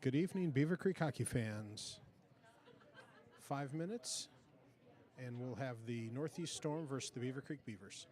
Good evening, Beavercreek hockey fans. 5 minutes, and we'll have the Northeast Storm versus the Beavercreek Beavers.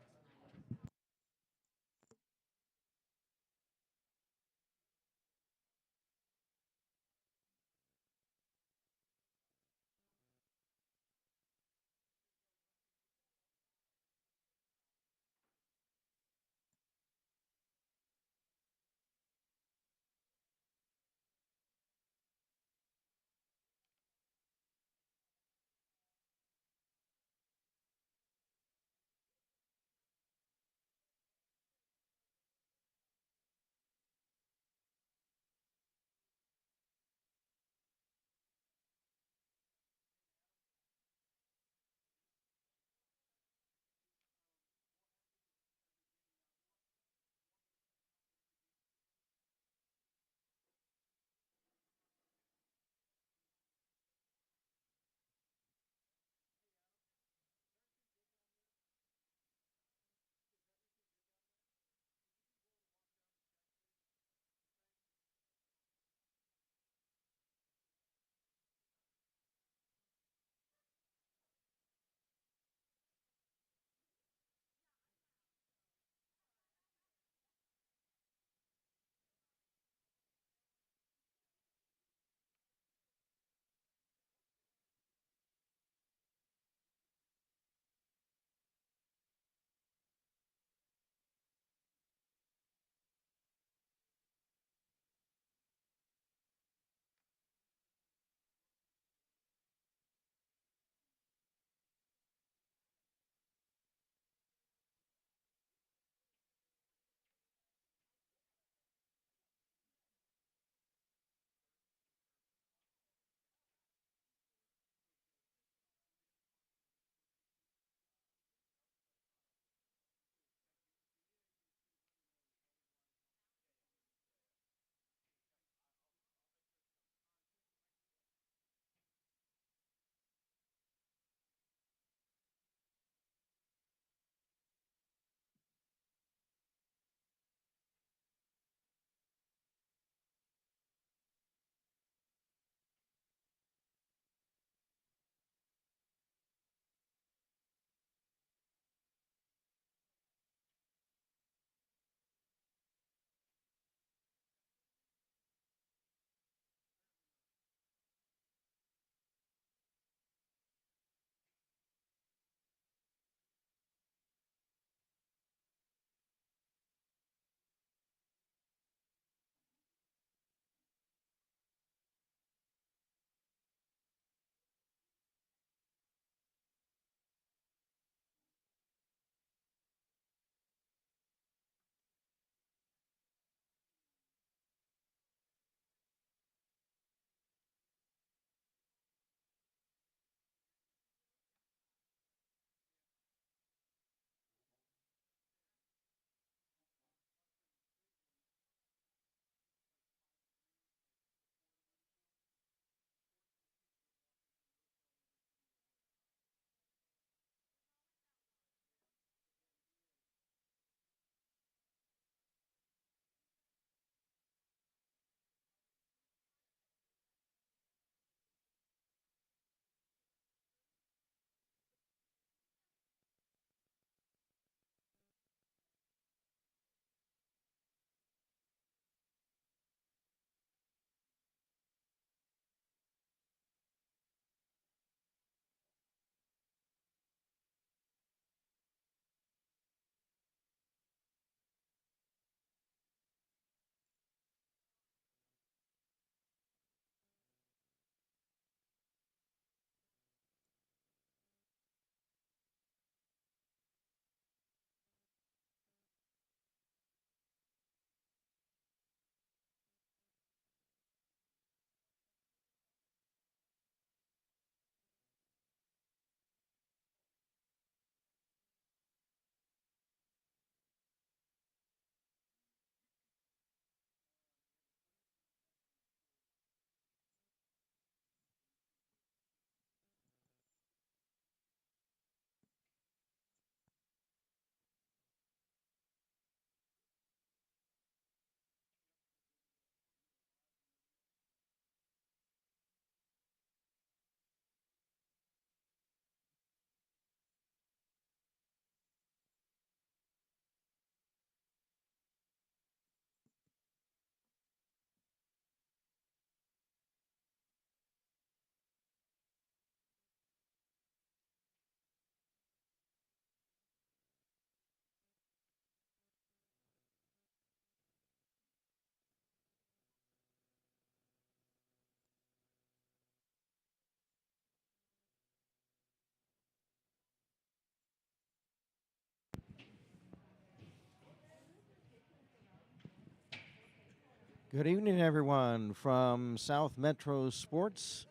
Good evening, everyone, from South Metro Sports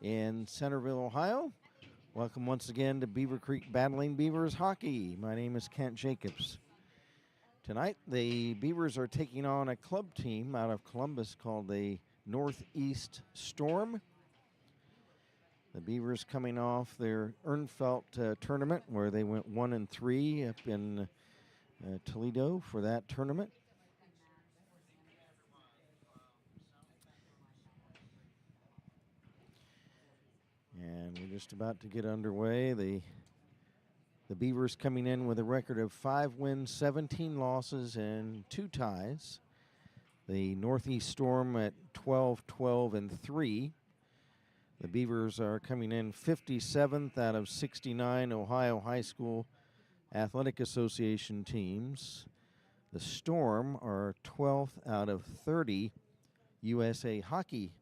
in Centerville, Ohio. Welcome once again to Beavercreek Battling Beavers Hockey. My name is Kent Jacobs. Tonight, the Beavers are taking on a club team out of Columbus called the Northeast Storm. The Beavers coming off their Ehrnfelt Tournament, where they went 1-3 up in Toledo for that tournament. And we're just about to get underway. The Beavers coming in with a record of 5 wins, 17 losses, and 2 ties. The Northeast Storm at 12-12-3. The Beavers are coming in 57th out of 69 Ohio High School Athletic Association teams. The Storm are 12th out of 30 USA Hockey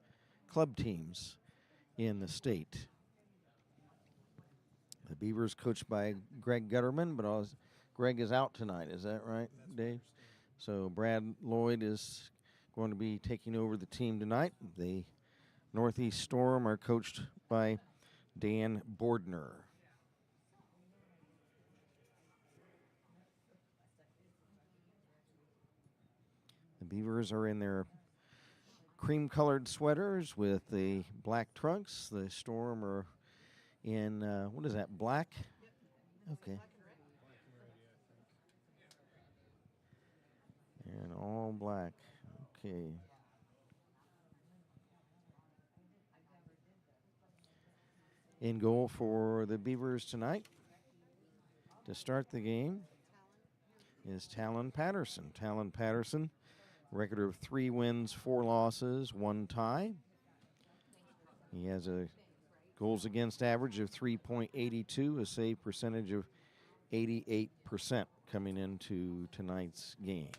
Club teams in the state. The Beavers coached by Greg Gutterman, but Greg is out tonight. Is that right, Dave? So Brad Lloyd is going to be taking over the team tonight. The Northeast Storm are coached by Dan Bordner. The Beavers are in their cream-colored sweaters with the black trunks. The Storm are in, what is that, black? Okay. And all black. Okay. In goal for the Beavers tonight to start the game is Talon Patterson. Talon Patterson, record of 3 wins, 4 losses, 1 tie. He has a goals against average of 3.82, a save percentage of 88% coming into tonight's game.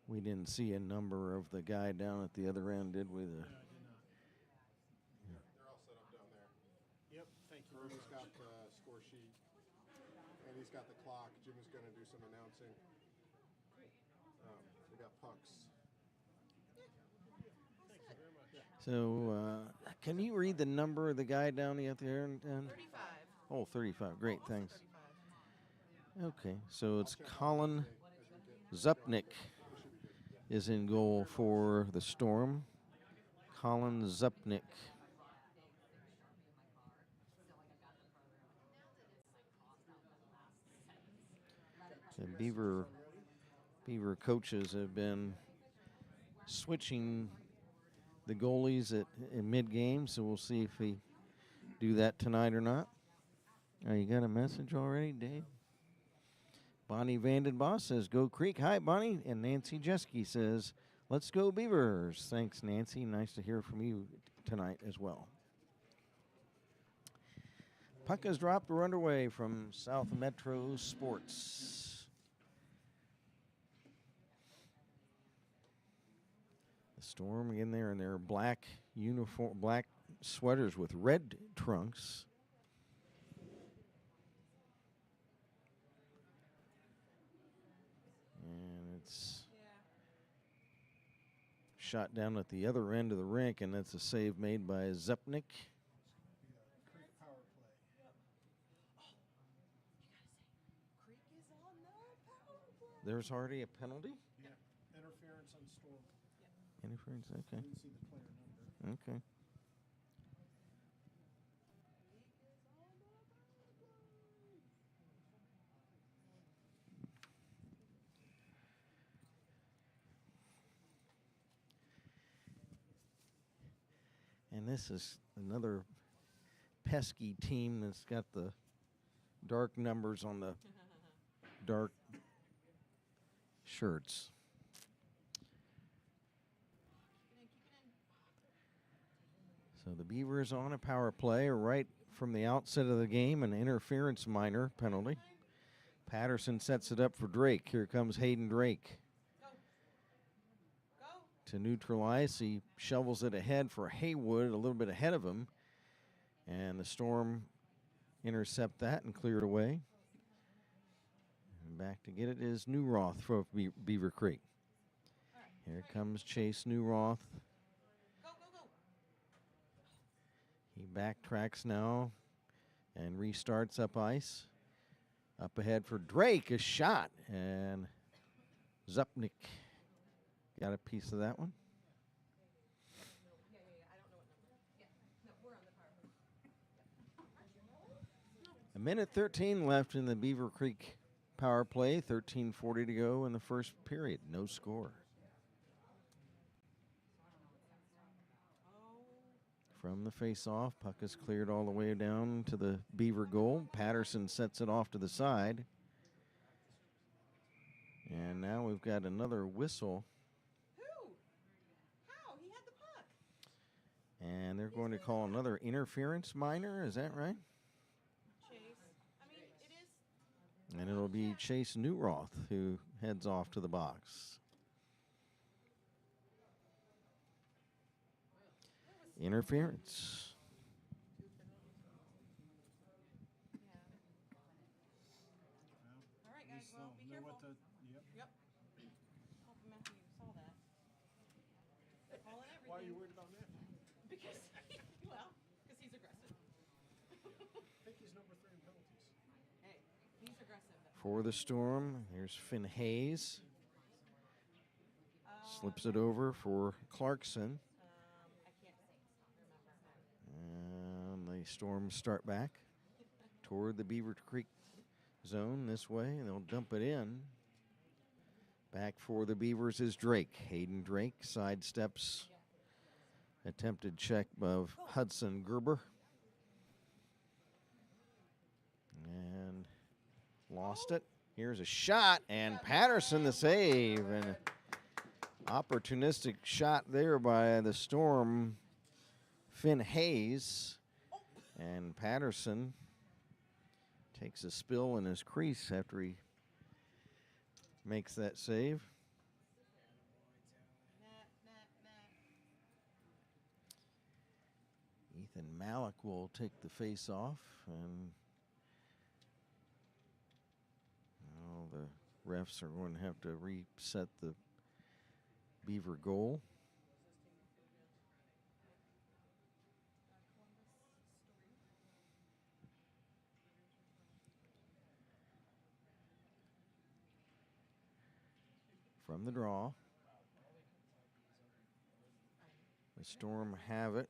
We didn't see a number of the guy down at the other end, did we? No, I did not. Yeah. They're all set up down there. Yep, thank you. He's got the score sheet, and he's got the clock. Jimmy's going to do some announcing. We got pucks. Thank you very much. So, can you read the number of the guy down at the other end? 35. Oh, 35. Great, Also thanks. 35. Okay, so it's Colin Zupnik is in goal for the Storm. Colin Zupnik. The Beaver coaches have been switching the goalies in mid-game, so we'll see if we do that tonight or not. Oh, you got a message already, Dave? Bonnie Vandenboss says, "Go Creek." Hi, Bonnie. And Nancy Jeske says, "Let's go Beavers." Thanks, Nancy. Nice to hear from you tonight as well. Puck is dropped. We're underway from South Metro Sports. The Storm in there in their black uniform, black sweaters with red trunks. And it's shot down at the other end of the rink, and that's a save made by Zupnik. There's already a penalty? Yeah, interference on Storm. Yep. Interference, okay. Didn't see the player number. Okay. And this is another pesky team that's got the dark numbers on the dark shirts. So the Beavers on a power play right from the outset of the game, an interference minor penalty. Patterson sets it up for Drake. Here comes Hayden Drake. to neutral ice. He shovels it ahead for Haywood, a little bit ahead of him. And the Storm intercept that and clear it away. And back to get it is Newroth for Beavercreek. Here comes Chase Newroth. He backtracks now and restarts up ice. Up ahead for Drake, a shot, and Zupnik got a piece of that one. A minute 13 left in the Beavercreek power play. 13:40 to go in the first period. No score. From the face-off, puck is cleared all the way down to the Beaver goal. Patterson sets it off to the side. And now we've got another whistle. How? He had the puck. And they're going to call another interference minor, is that right? Chase. I mean, it is. And it'll be Chase Newroth who heads off to the box. Interference. All right, guys. Well, be careful. Yep. Hope Matthew saw that. Calling everything. Why are you worried about Matthew? Because, because he's aggressive. I think he's number 3 in penalties. Hey, he's aggressive. For the Storm, here's Finn Hayes. Slips it over for Clarkson. I can't remember. And the Storm start back toward the Beavercreek zone this way, and they'll dump it in. Back for the Beavers is Drake. Hayden Drake sidesteps. Attempted check of Hudson Gerber. And lost it. Here's a shot, and Patterson the save. And opportunistic shot there by the Storm, Finn Hayes. And Patterson takes a spill in his crease after he makes that save. Ethan Malik will take the face off, and well, the refs are going to have to reset the Beaver goal. From the draw, the Storm have it.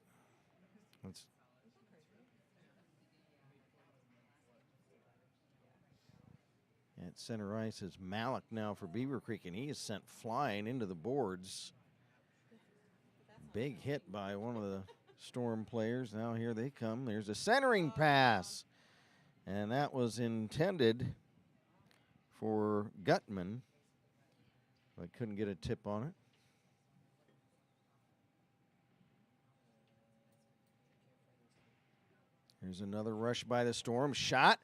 At center ice is Malik now for Beavercreek, and he is sent flying into the boards. Big hit by one of the Storm players. Now here they come. There's a centering pass, and that was intended for Gutman. I couldn't get a tip on it. Here's another rush by the Storm. Shot.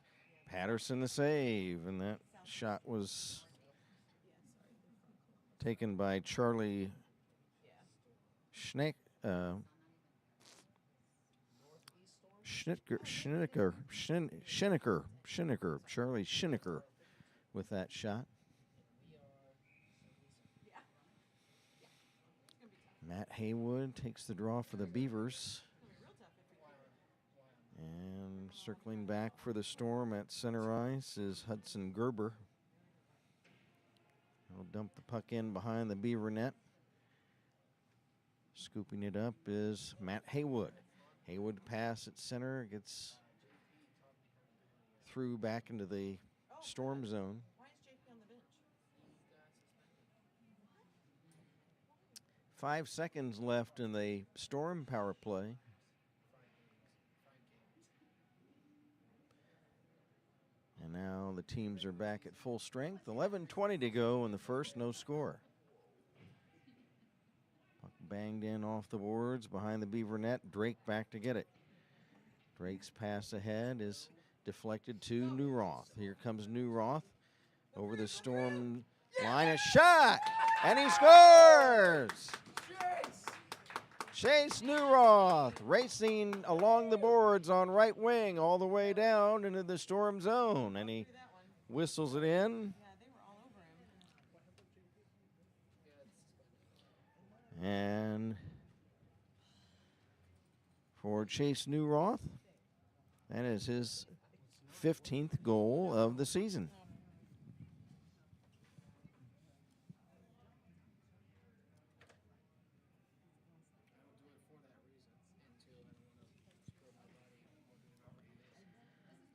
Patterson the save. And that shot was taken by Charlie Schnitker. Charlie Schnitker with that shot. Matt Haywood takes the draw for the Beavers. And circling back for the Storm at center ice is Hudson Gerber. He'll dump the puck in behind the Beaver net. Scooping it up is Matt Haywood. Haywood pass at center, gets through back into the Storm zone. 5 seconds left in the Storm power play. And now the teams are back at full strength. 11:20 to go in the first, no score. Puck banged in off the boards behind the Beaver net. Drake back to get it. Drake's pass ahead is deflected to Newroth. Here comes Newroth over the Storm line. A shot, and he scores! Chase Newroth racing along the boards on right wing all the way down into the Storm zone. And he whistles it in. Yeah, they were all over him. And for Chase Newroth, that is his 15th goal of the season.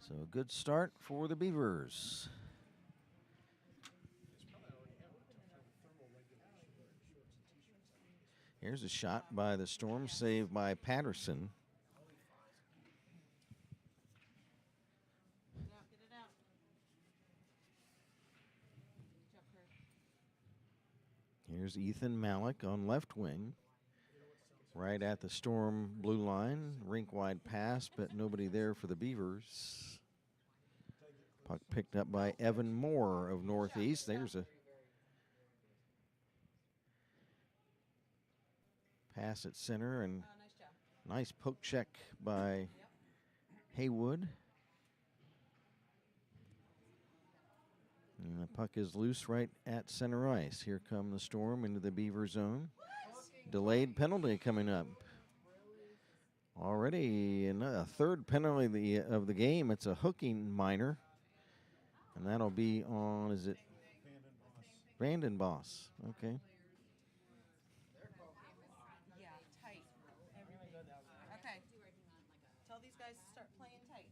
So a good start for the Beavers. Here's a shot by the Storm, saved by Patterson. Get it out. Here's Ethan Malik on left wing. Right at the Storm blue line. Rink wide pass, but nobody there for the Beavers. Puck picked up by Evan Moore of Northeast. There's a pass at center, and nice poke check by Haywood. And the puck is loose right at center ice. Here come the Storm into the Beaver zone. Delayed penalty coming up. Already in a third penalty of the game. It's a hooking minor. And that'll be on, is it? Vandenboss. Okay. Yeah, tight. Okay. Tell these guys to start playing tight.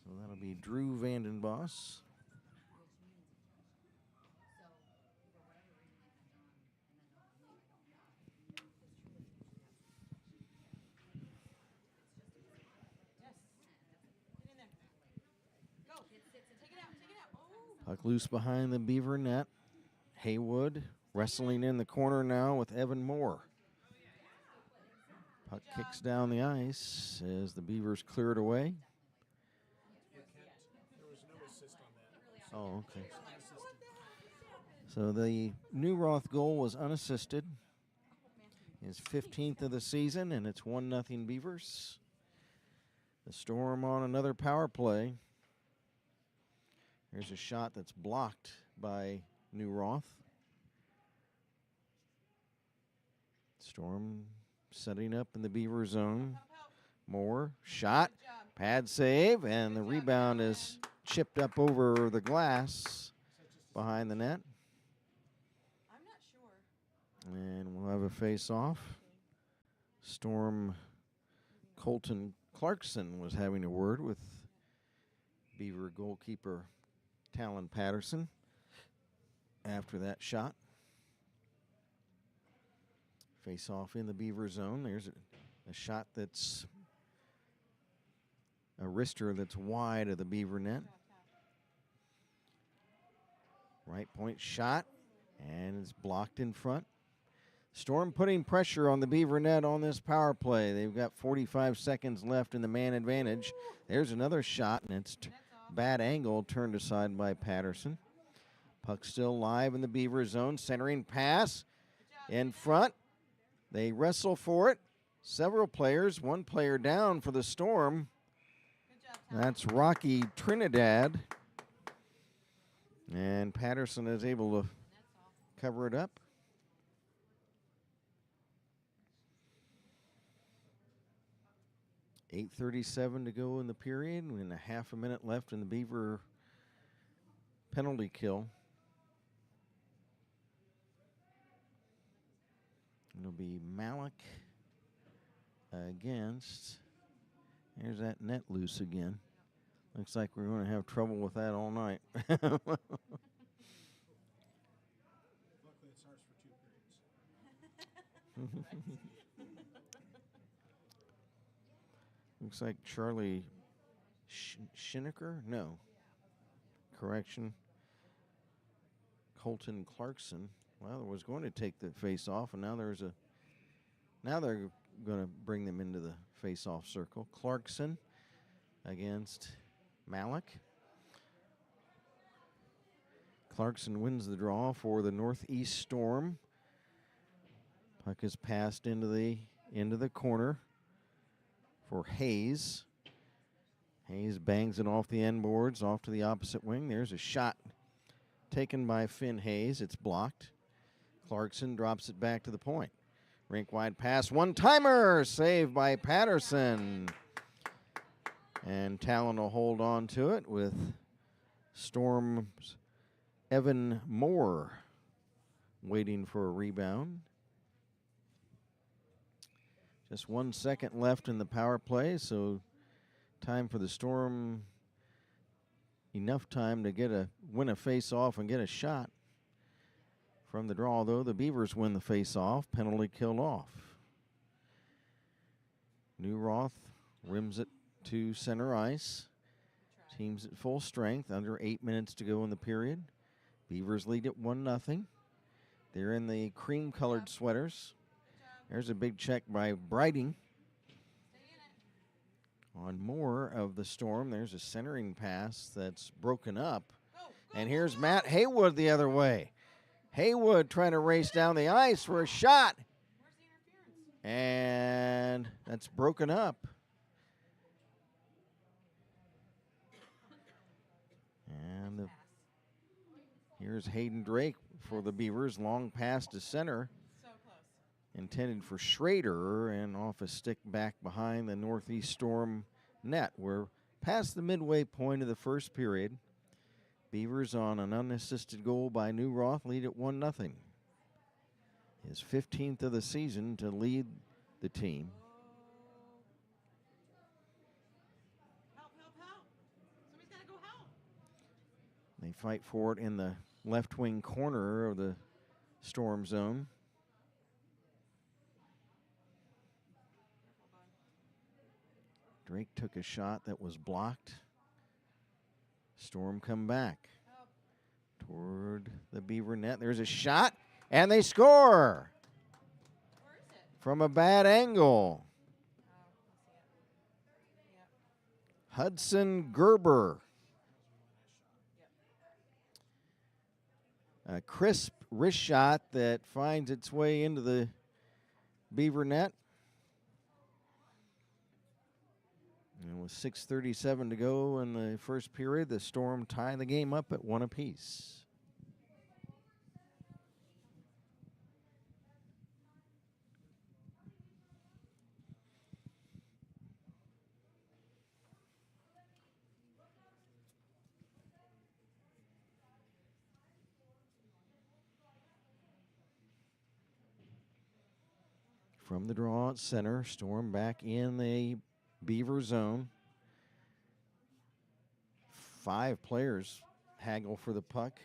So that'll be Drew Vandenboss. Puck loose behind the Beaver net. Haywood wrestling in the corner now with Evan Moore. Puck kicks down the ice as the Beavers clear it away. Oh, okay. So the Newroth goal was unassisted. His 15th of the season, and it's 1-0 Beavers. The Storm on another power play. Here's a shot that's blocked by Newroth. Storm setting up in the Beaver zone. Moore, shot, pad save, and the rebound is chipped up over the glass behind the net. I'm not sure. And we'll have a face-off. Storm Colton Clarkson was having a word with Beaver goalkeeper Talon Patterson after that shot. Face off in the Beaver zone. There's a shot that's a wrister that's wide of the Beaver net. Right point shot, and it's blocked in front. Storm putting pressure on the Beaver net on this power play. They've got 45 seconds left in the man advantage. There's another shot, and it's bad angle turned aside by Patterson. Puck still live in the Beaver zone. Centering pass in front. They wrestle for it. Several players. One player down for the Storm. That's Rocky Trinidad. And Patterson is able to cover it up. .37 to go in the period, and a half a minute left in the Beaver penalty kill. It'll be Malik against, there's that net loose again. Looks like we're going to have trouble with that all night. Luckily, it starts for 2 periods. Looks like Charlie Schinicker? No. Correction. Colton Clarkson. Well, I was going to take the face-off, and now they're going to bring them into the face-off circle. Clarkson against Malik. Clarkson wins the draw for the Northeast Storm. Puck is passed into the corner for Hayes. Hayes bangs it off the end boards, off to the opposite wing. There's a shot taken by Finn Hayes. It's blocked. Clarkson drops it back to the point. Rink wide pass, one-timer, saved by Patterson. And Talon will hold on to it with Storm's Evan Moore waiting for a rebound. Just 1 second left in the power play, so time for the Storm, enough time to win a face-off and get a shot. From the draw, though, the Beavers win the face-off, penalty killed off. Newroth rims it to center ice. Team's at full strength, under 8 minutes to go in the period. Beavers lead at 1-0. They're in the cream-colored sweaters. There's a big check by Brighting. On more of the Storm, there's a centering pass that's broken up. And here's Matt Haywood the other way. Haywood trying to race down the ice for a shot. And that's broken up. And here's Hayden Drake for the Beavers. Long pass to center. So close. Intended for Schrader and off a stick back behind the Northeast Storm net. We're past the midway point of the first period. Beavers on an unassisted goal by Newroth lead at 1-0. His 15th of the season to lead the team. Help, help, help. Somebody's got to go help. They fight for it in the left wing corner of the Storm zone. Drake took a shot that was blocked. Storm come back toward the Beaver net. There's a shot, and they score Where is it? from a bad angle. Oh, I see it. Yep. Hudson Gerber. A crisp wrist shot that finds its way into the Beaver net. And with 6:37 to go in the first period, the Storm tie the game up at 1 apiece. From the draw at center, Storm back in the Beaver zone. 5 players haggle for the puck.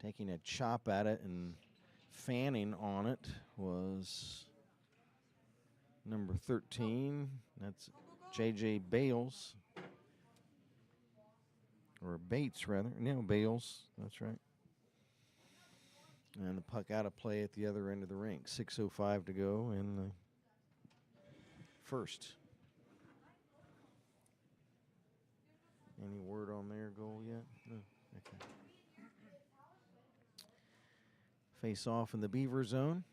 Taking a chop at it and fanning on it was number 13. That's J.J. Bales. Or Bates, rather. No, Bales. That's right. And the puck out of play at the other end of the rink. 6:05 to go in the first. Any word on their goal yet? No. Okay. Face off in the Beaver zone.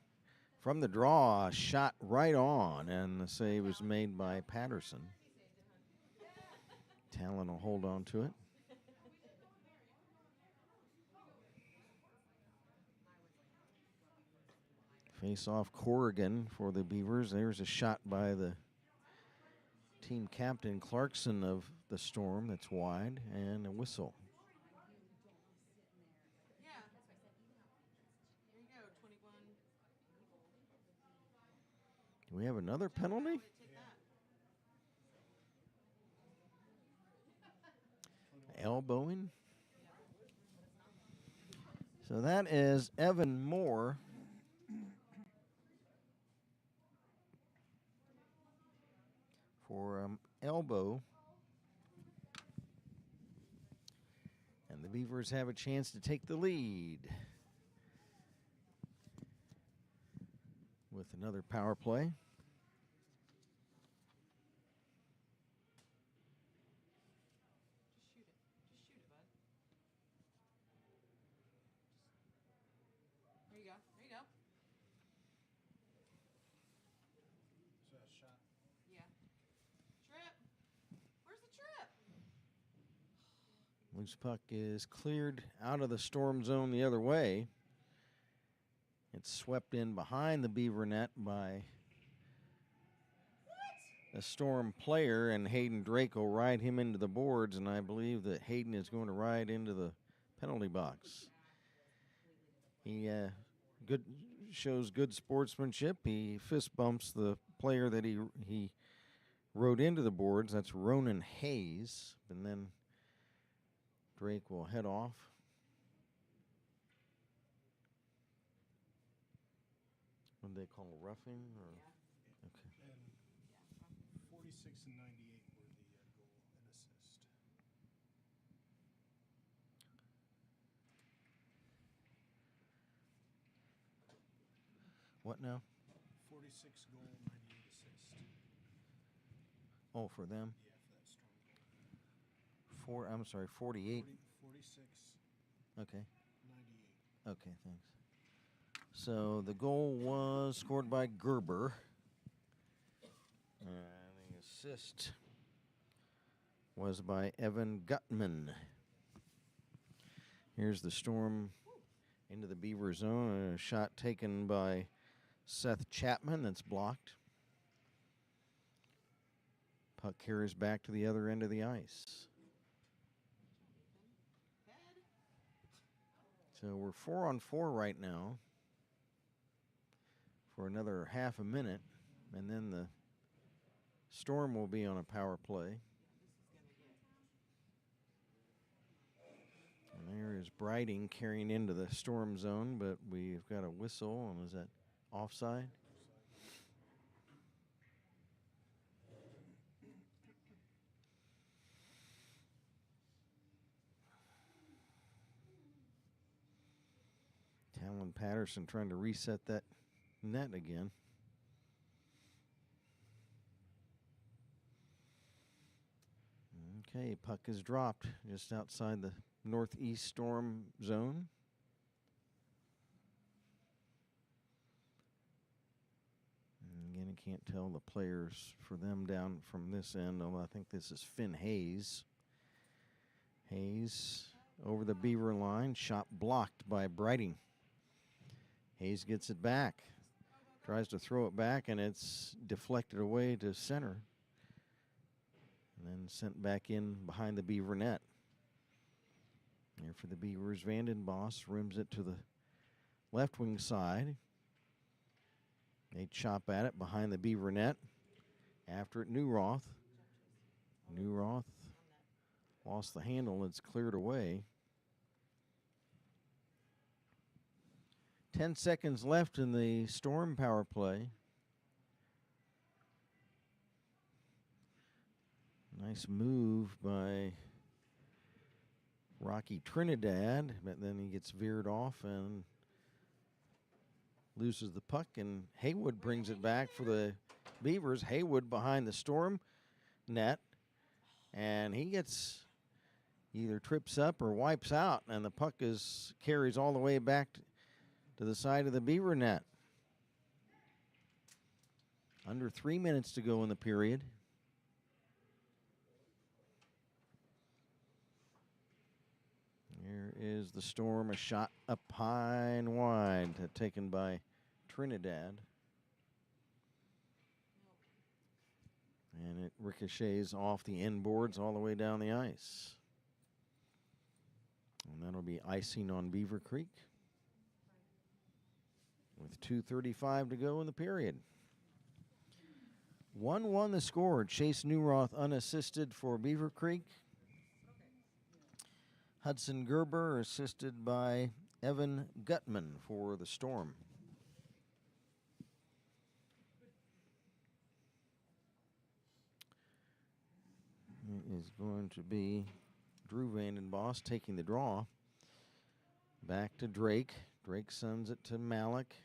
From the draw, a shot right on, and the save was made by Patterson. Talon will hold on to it. Face off Corrigan for the Beavers. There's a shot by the team captain Clarkson of the Storm that's wide, and a whistle. Yeah. Here you go, 21. Do we have another penalty? Take that. Elbowing. So that is Evan Moore. For elbow. And the Beavers have a chance to take the lead with another power play. Just shoot it, bud. There you go. There you go. Loose puck is cleared out of the Storm zone the other way. It's swept in behind the Beaver net by a Storm player, and Hayden Drake will ride him into the boards, and I believe that Hayden is going to ride into the penalty box. He shows good sportsmanship. He fist bumps the player that he rode into the boards. That's Ronan Hayes, and then Drake will head off. What do they call a roughing? Or? Yeah. Okay. And 46 and 98 were the goal and assist. What now? 46 goal, 98 assist. Oh, for them? Yeah, for that strong goal. 48. 46, Okay. 98. Okay, thanks. So the goal was scored by Gerber. And the assist was by Evan Gutman. Here's the Storm into the Beaver zone. A shot taken by Seth Chapman that's blocked. Puck carries back to the other end of the ice. So we're 4-on-4 right now for another half a minute, and then the Storm will be on a power play. And there is Briding carrying into the Storm zone, but we've got a whistle, and is that offside? Talon Patterson trying to reset that net again. Okay, puck is dropped just outside the northeast Storm zone. And again, I can't tell the players for them down from this end, although I think this is Finn Hayes. Hayes over the Beaver line, shot blocked by Briding. Hayes gets it back, tries to throw it back, and it's deflected away to center. And then sent back in behind the Beaver net. There for the Beavers, Vanden Boss rims it to the left wing side. They chop at it behind the Beaver net. After it, Newroth. Newroth lost the handle. It's cleared away. 10 seconds left in the Storm power play. Nice move by Rocky Trinidad, but then he gets veered off and loses the puck, and Haywood brings it back for the Beavers. Haywood behind the Storm net, and he gets either trips up or wipes out, and the puck carries all the way back to the side of the Beaver net. Under 3 minutes to go in the period. Here is the Storm, a shot up high and wide, taken by Trinidad. And it ricochets off the end boards all the way down the ice. And that'll be icing on Beavercreek with 2:35 to go in the period. 1-1 the score. Chase Newroth unassisted for Beavercreek. Hudson Gerber assisted by Evan Gutman for the Storm. It is going to be Drew Vanden Boss taking the draw. Back to Drake. Drake sends it to Malik.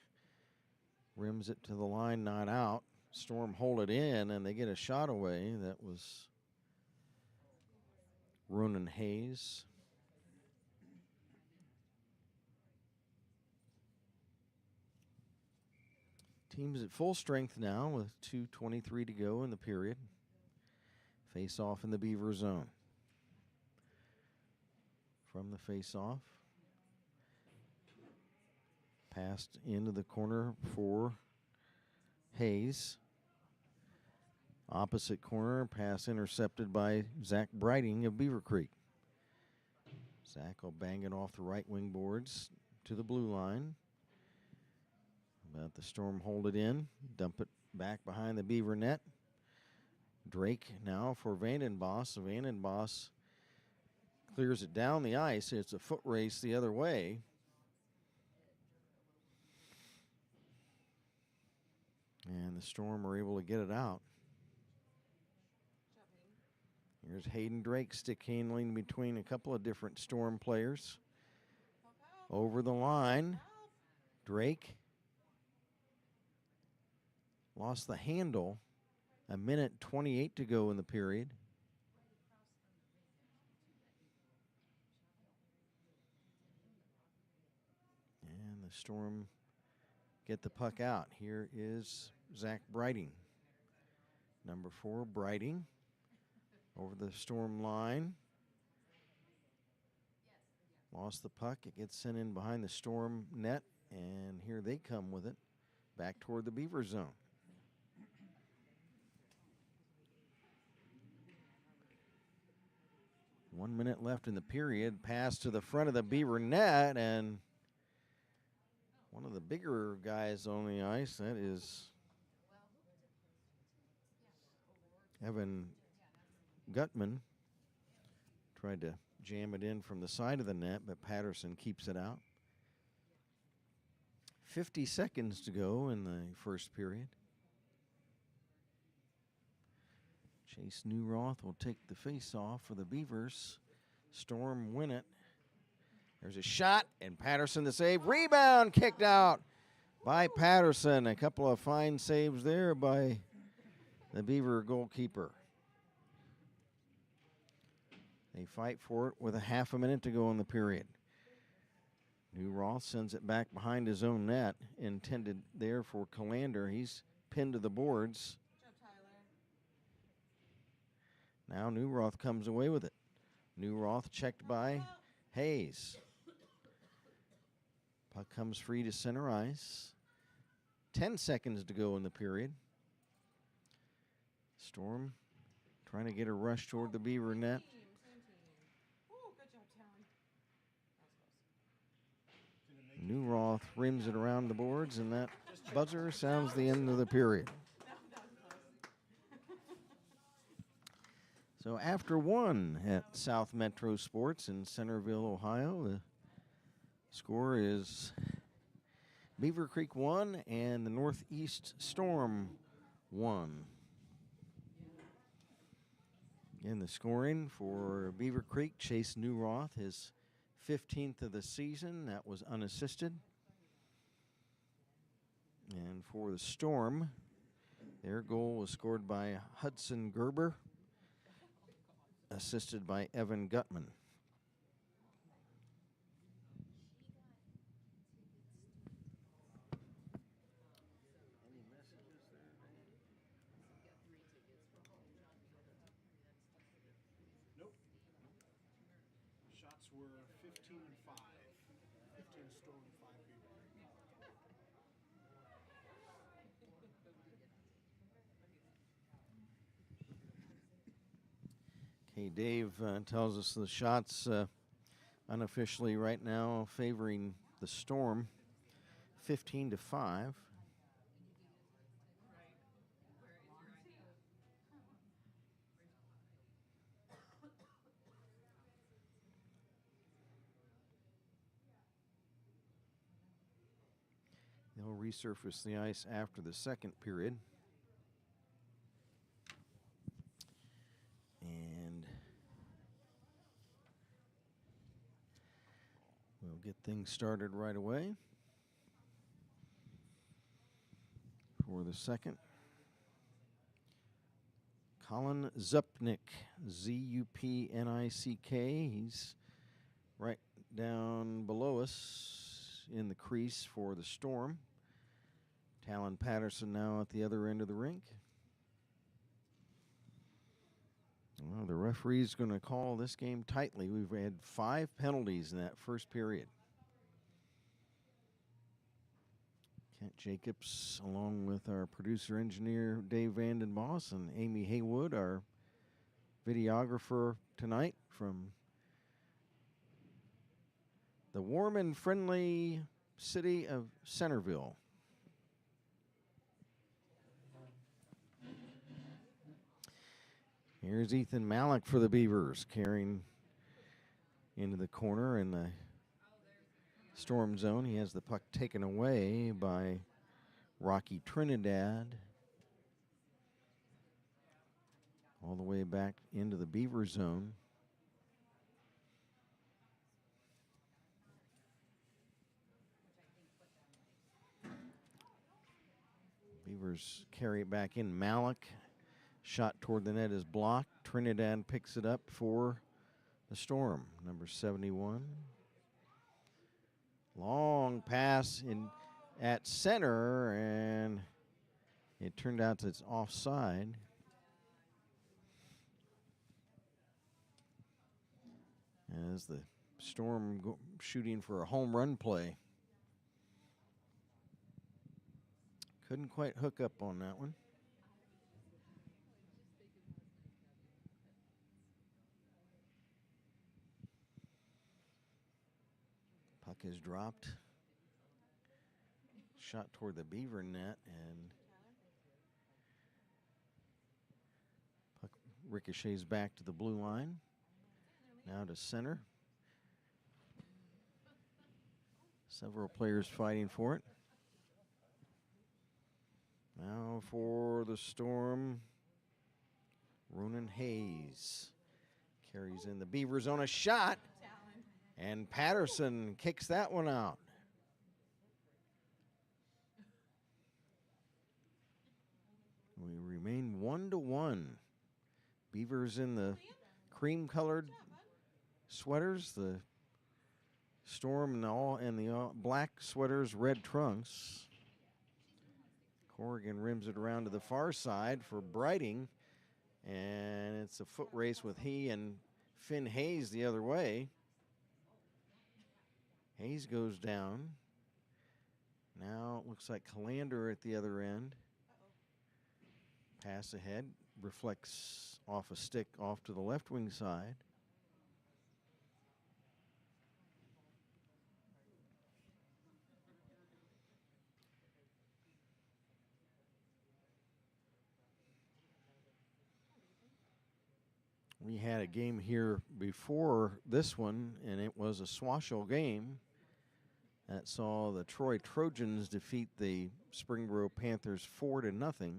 Rims it to the line, not out. Storm hold it in, and they get a shot away. That was Ronan Hayes. Team's at full strength now with 2:23 to go in the period. Face off in the Beaver zone. from the face-off. Passed into the corner for Hayes. Opposite corner, pass intercepted by Zach Brighting of Beavercreek. Zach will bang it off the right wing boards to the blue line. But the Storm hold it in, dump it back behind the Beaver net. Drake now for Vandenboss. Vandenboss clears it down the ice. It's a foot race the other way. And the Storm are able to get it out. Here's Hayden Drake stick handling between a couple of different Storm players. Over the line, Drake lost the handle. 1:28 to go in the period. And the Storm get the puck out. Here is Zach Brighting. Number 4, Brighting. Over the Storm line. Lost the puck. It gets sent in behind the Storm net. And here they come with it. Back toward the Beaver zone. One minute left in the period. Pass to the front of the Beaver net. And one of the bigger guys on the ice, that is Evan Gutman. Tried to jam it in from the side of the net, but Patterson keeps it out. 50 seconds to go in the first period. Chase Newroth will take the face-off for the Beavers. Storm win it. There's a shot, and Patterson the save. Rebound kicked out by Patterson. A couple of fine saves there by the Beaver goalkeeper. They fight for it with a half a minute to go in the period. Newroth sends it back behind his own net, intended there for Callander. He's pinned to the boards. Good job, Tyler. Now Newroth comes away with it. Newroth checked by Hayes. Puck comes free to center ice. 10 seconds to go in the period. Storm trying to get a rush toward the Beaver net. Same team. Ooh, good job, Talon. That was close. Newroth rims it around the boards, and that buzzer sounds the end of the period. That was close. So after one at South Metro Sports in Centerville, Ohio, the score is Beavercreek 1 and the Northeast Storm 1. In the scoring for Beavercreek, Chase Newroth, his 15th of the season. That was unassisted. And for the Storm, their goal was scored by Hudson Gerber, assisted by Evan Gutman. Nope. Shots were 15 and 5. 15 Storm, 5 Beaver. Okay, Dave tells us the shots unofficially right now favoring the Storm, 15 to 5. They'll resurface the ice after the second period. And we'll get things started right away for the second. Colin Zupnick, Z-U-P-N-I-C-K. He's right down below us in the crease for the Storm. Talon Patterson now at the other end of the rink. Well, the referee's going to call this game tightly. We've had 5 penalties in that first period. Kent Jacobs, along with our producer engineer Dave Vandenboss and Amy Haywood, our videographer tonight from the warm and friendly city of Centerville. Here's Ethan Malik for the Beavers, carrying into the corner in the Storm zone. He has the puck taken away by Rocky Trinidad. All the way back into the Beaver zone. Beavers carry it back in. Malik, shot toward the net is blocked. Trinidad picks it up for the Storm, number 71. Long pass in at center, and it turned out that it's offside. As the Storm shooting for a home run play. Couldn't quite hook up on that one. Puck is dropped. Shot toward the Beaver net, and puck ricochets back to the blue line. Now to center. Several players fighting for it. Now for the Storm, Ronan Hayes carries in the Beavers on a shot, and Patterson kicks that one out. We remain 1-1. Beavers in the cream-colored sweaters, the Storm and the black sweaters, red trunks. Corrigan rims it around to the far side for Brighting, and it's a foot race with he and Finn Hayes the other way. Hayes goes down. Now it looks like Calander at the other end. Pass ahead, reflects off a stick off to the left wing side. We had a game here before this one, and it was a Swashel game that saw the Troy Trojans defeat the Springboro Panthers 4-0.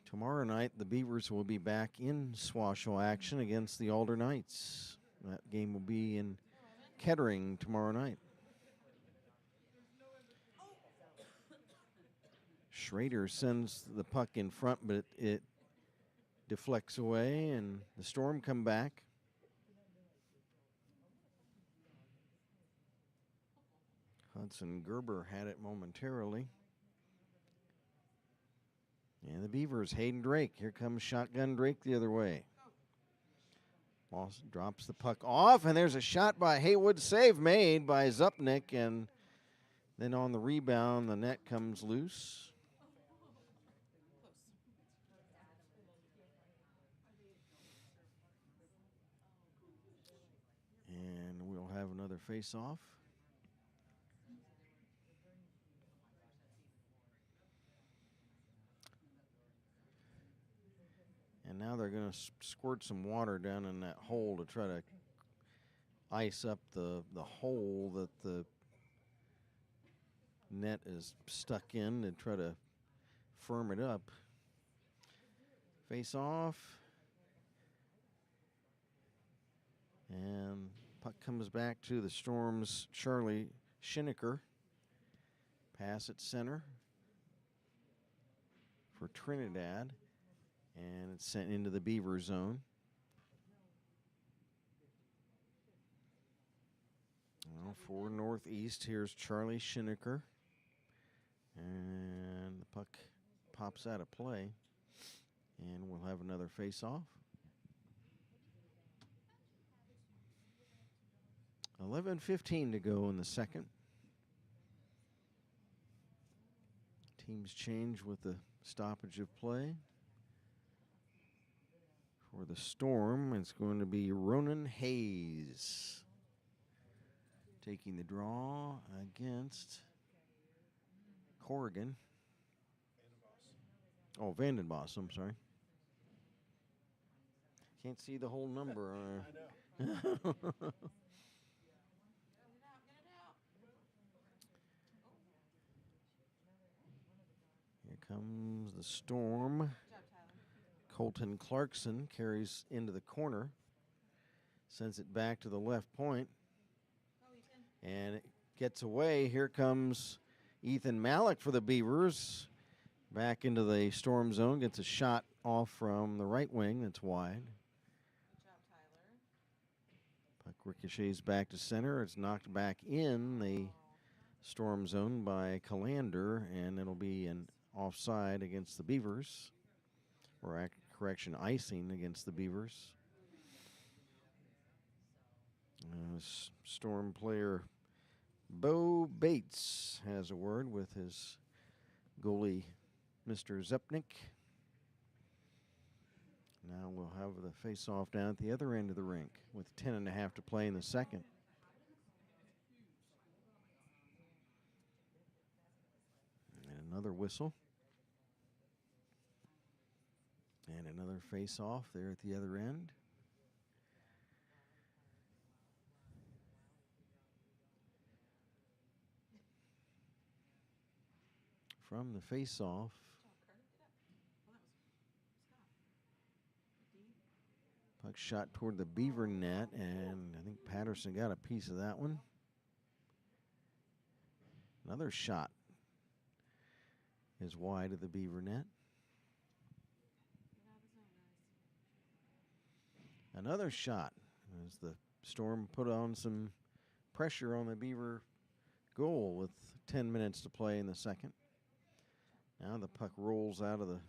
Tomorrow night, the Beavers will be back in Swashel action against the Alder Knights. That game will be in Kettering tomorrow night. Schrader sends the puck in front, but it deflects away, and the Storm come back. Hudson Gerber had it momentarily. And the Beavers, Hayden Drake. Here comes Shotgun Drake the other way. Moss drops the puck off, and there's a shot by Haywood. Save made by Zupnik, and then on the rebound, the net comes loose. And we'll have another face-off. And now they're going to squirt some water down in that hole to try to ice up the hole that the net is stuck in to try to firm it up. Face off. And puck comes back to the Storm's Charlie Schineker. Pass at center for Trinidad. And it's sent into the Beaver zone. Well, for Northeast, here's Charlie Schineker. And the puck pops out of play. And we'll have another face-off. 11:15 to go in the second. Teams change with the stoppage of play. For the Storm, it's going to be Ronan Hayes taking the draw against Corrigan. Oh, Vandenbosch, I'm sorry. Can't see the whole number. I know. Get it out, get it out. Here comes the Storm. Good job, Tyler. Colton Clarkson carries into the corner, sends it back to the left point, Go, Ethan. and it gets away. Here comes Ethan Malik for the Beavers. Back into the Storm zone, gets a shot off from the right wing that's wide. Good job, Tyler. Puck ricochets back to center. It's knocked back in the Storm zone by Callander, and it'll be an offside against the Beavers, or icing against the Beavers. Storm player Bo Bates has a word with his goalie, Mr. Zepnik. Now we'll have the face-off down at the other end of the rink with 10.5 to play in the second. And another whistle. And another face-off there at the other end. From the face-off, puck shot toward the Beaver net, and I think Patterson got a piece of that one. Another shot is wide of the Beaver net. Another shot as the Storm put on some pressure on the Beaver goal with 10 minutes to play in the second. Now the puck rolls out of the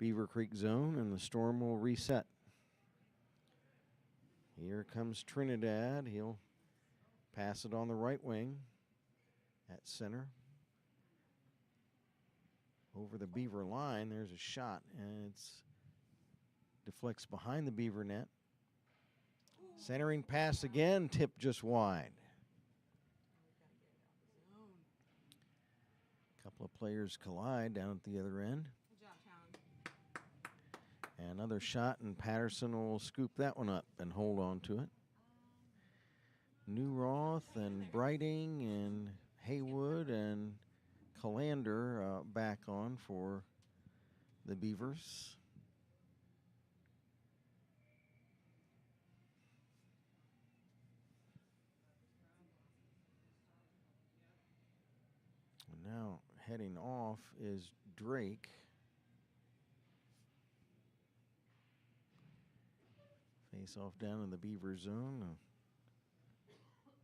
Beavercreek zone, and the Storm will reset. Here comes Trinidad. He'll pass it on the right wing at center. Over the Beaver line, there's a shot, and it's deflects behind the Beaver net. Centering pass again, tipped just wide. A couple of players collide down at the other end. Good job, Talon. And another shot, and Patterson will scoop that one up and hold on to it. Newroth and Brighting and Haywood and Callander back on for the Beavers. And now heading off is Drake. Face off down in the Beaver zone.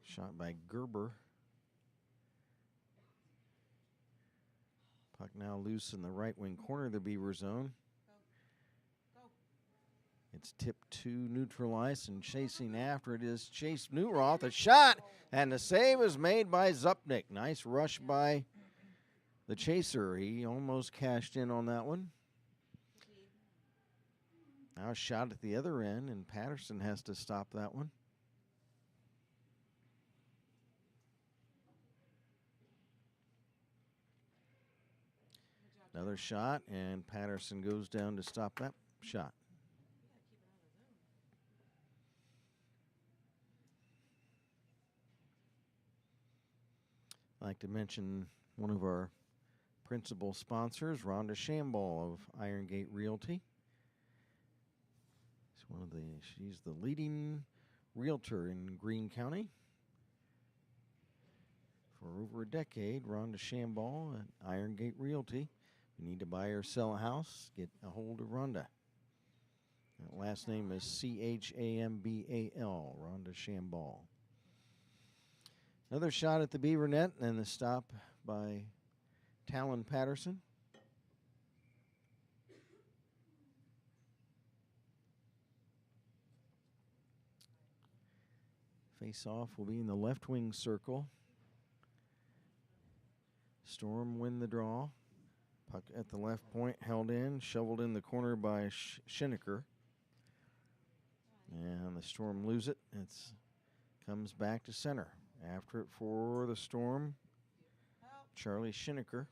Shot by Gerber. Puck now loose in the right wing corner of the Beaver zone. Go. It's tipped to neutral ice, and chasing after it is Chase Newroth. A shot, and the save is made by Zupnik. Nice rush by the chaser. He almost cashed in on that one. Now a shot at the other end, and Patterson has to stop that one. Another shot, and Patterson goes down to stop that shot. I'd like to mention one of our principal sponsors, Rhonda Shamball of Iron Gate Realty. She's the leading realtor in Greene County. For over a decade, Rhonda Shamball at Iron Gate Realty. If you need to buy or sell a house, get a hold of Rhonda. That last name is Chambal, Rhonda Shamball. Another shot at the Beaver net, and the stop by Talon Patterson. Face-off will be in the left wing circle. Storm win the draw. Puck at the left point, held in, shoveled in the corner by Schineker. And the Storm lose it. It's comes back to center. After it for the Storm, Charlie Schineker.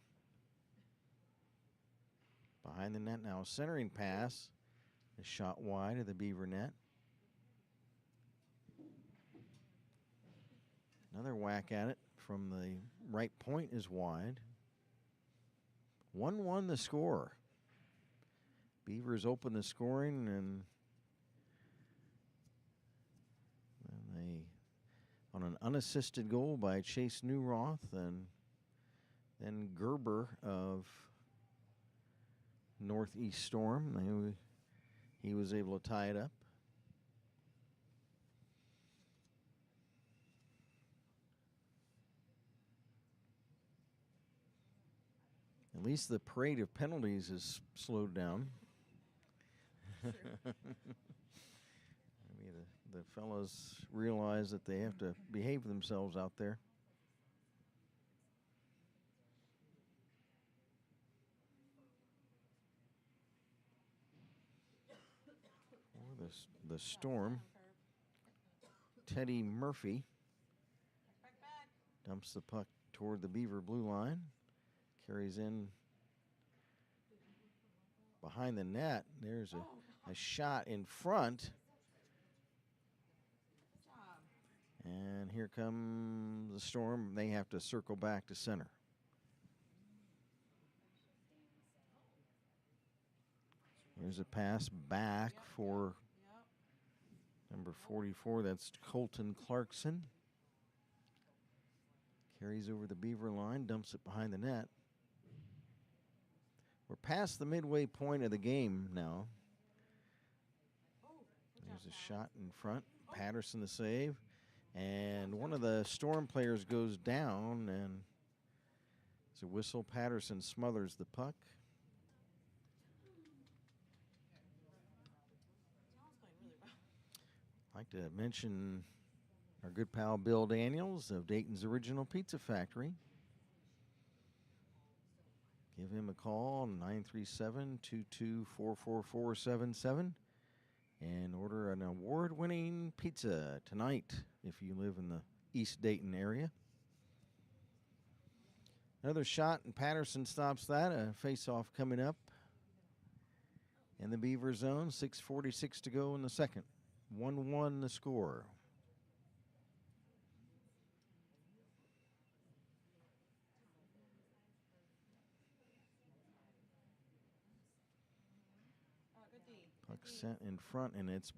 Behind the net now, centering pass. A shot wide of the Beaver net. Another whack at it from the right point is wide. 1-1 the score. Beavers open the scoring and they on an unassisted goal by Chase Newroth and then Gerber of Northeast Storm. He was able to tie it up. At least the parade of penalties is slowed down. Maybe the fellas realize that they have to behave themselves out there. For the Storm, Teddy Murphy dumps the puck toward the Beaver blue line. Carries in behind the net. There's a shot in front. And here comes the Storm. They have to circle back to center. There's a pass back for number 44. That's Colton Clarkson. Carries over the Beaver line, dumps it behind the net. We're past the midway point of the game now. There's a shot in front. Patterson the save. And one of the Storm players goes down, and it's a whistle. Patterson smothers the puck. I'd like to mention our good pal Bill Daniels of Dayton's Original Pizza Factory. Give him a call, 937-224-4477, and order an award-winning pizza tonight if you live in the East Dayton area. Another shot, and Patterson stops that. A face-off coming up in the Beaver zone. 6:46 to go in the second. 1-1 the score. Puck sent in front, and it's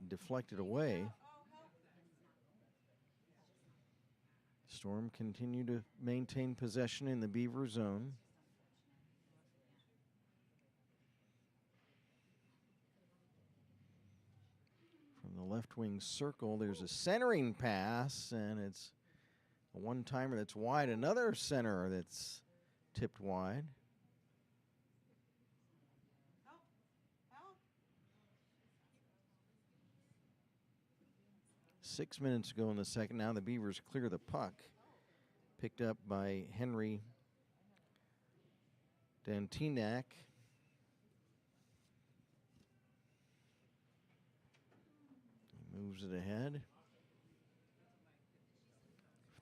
deflected away. Storm continue to maintain possession in the Beaver zone. From the left wing circle, there's a centering pass, and it's a one-timer that's wide. Another center that's tipped wide. 6 minutes to go in the second. Now the Beavers clear the puck. Picked up by Henry Dantinak. He moves it ahead.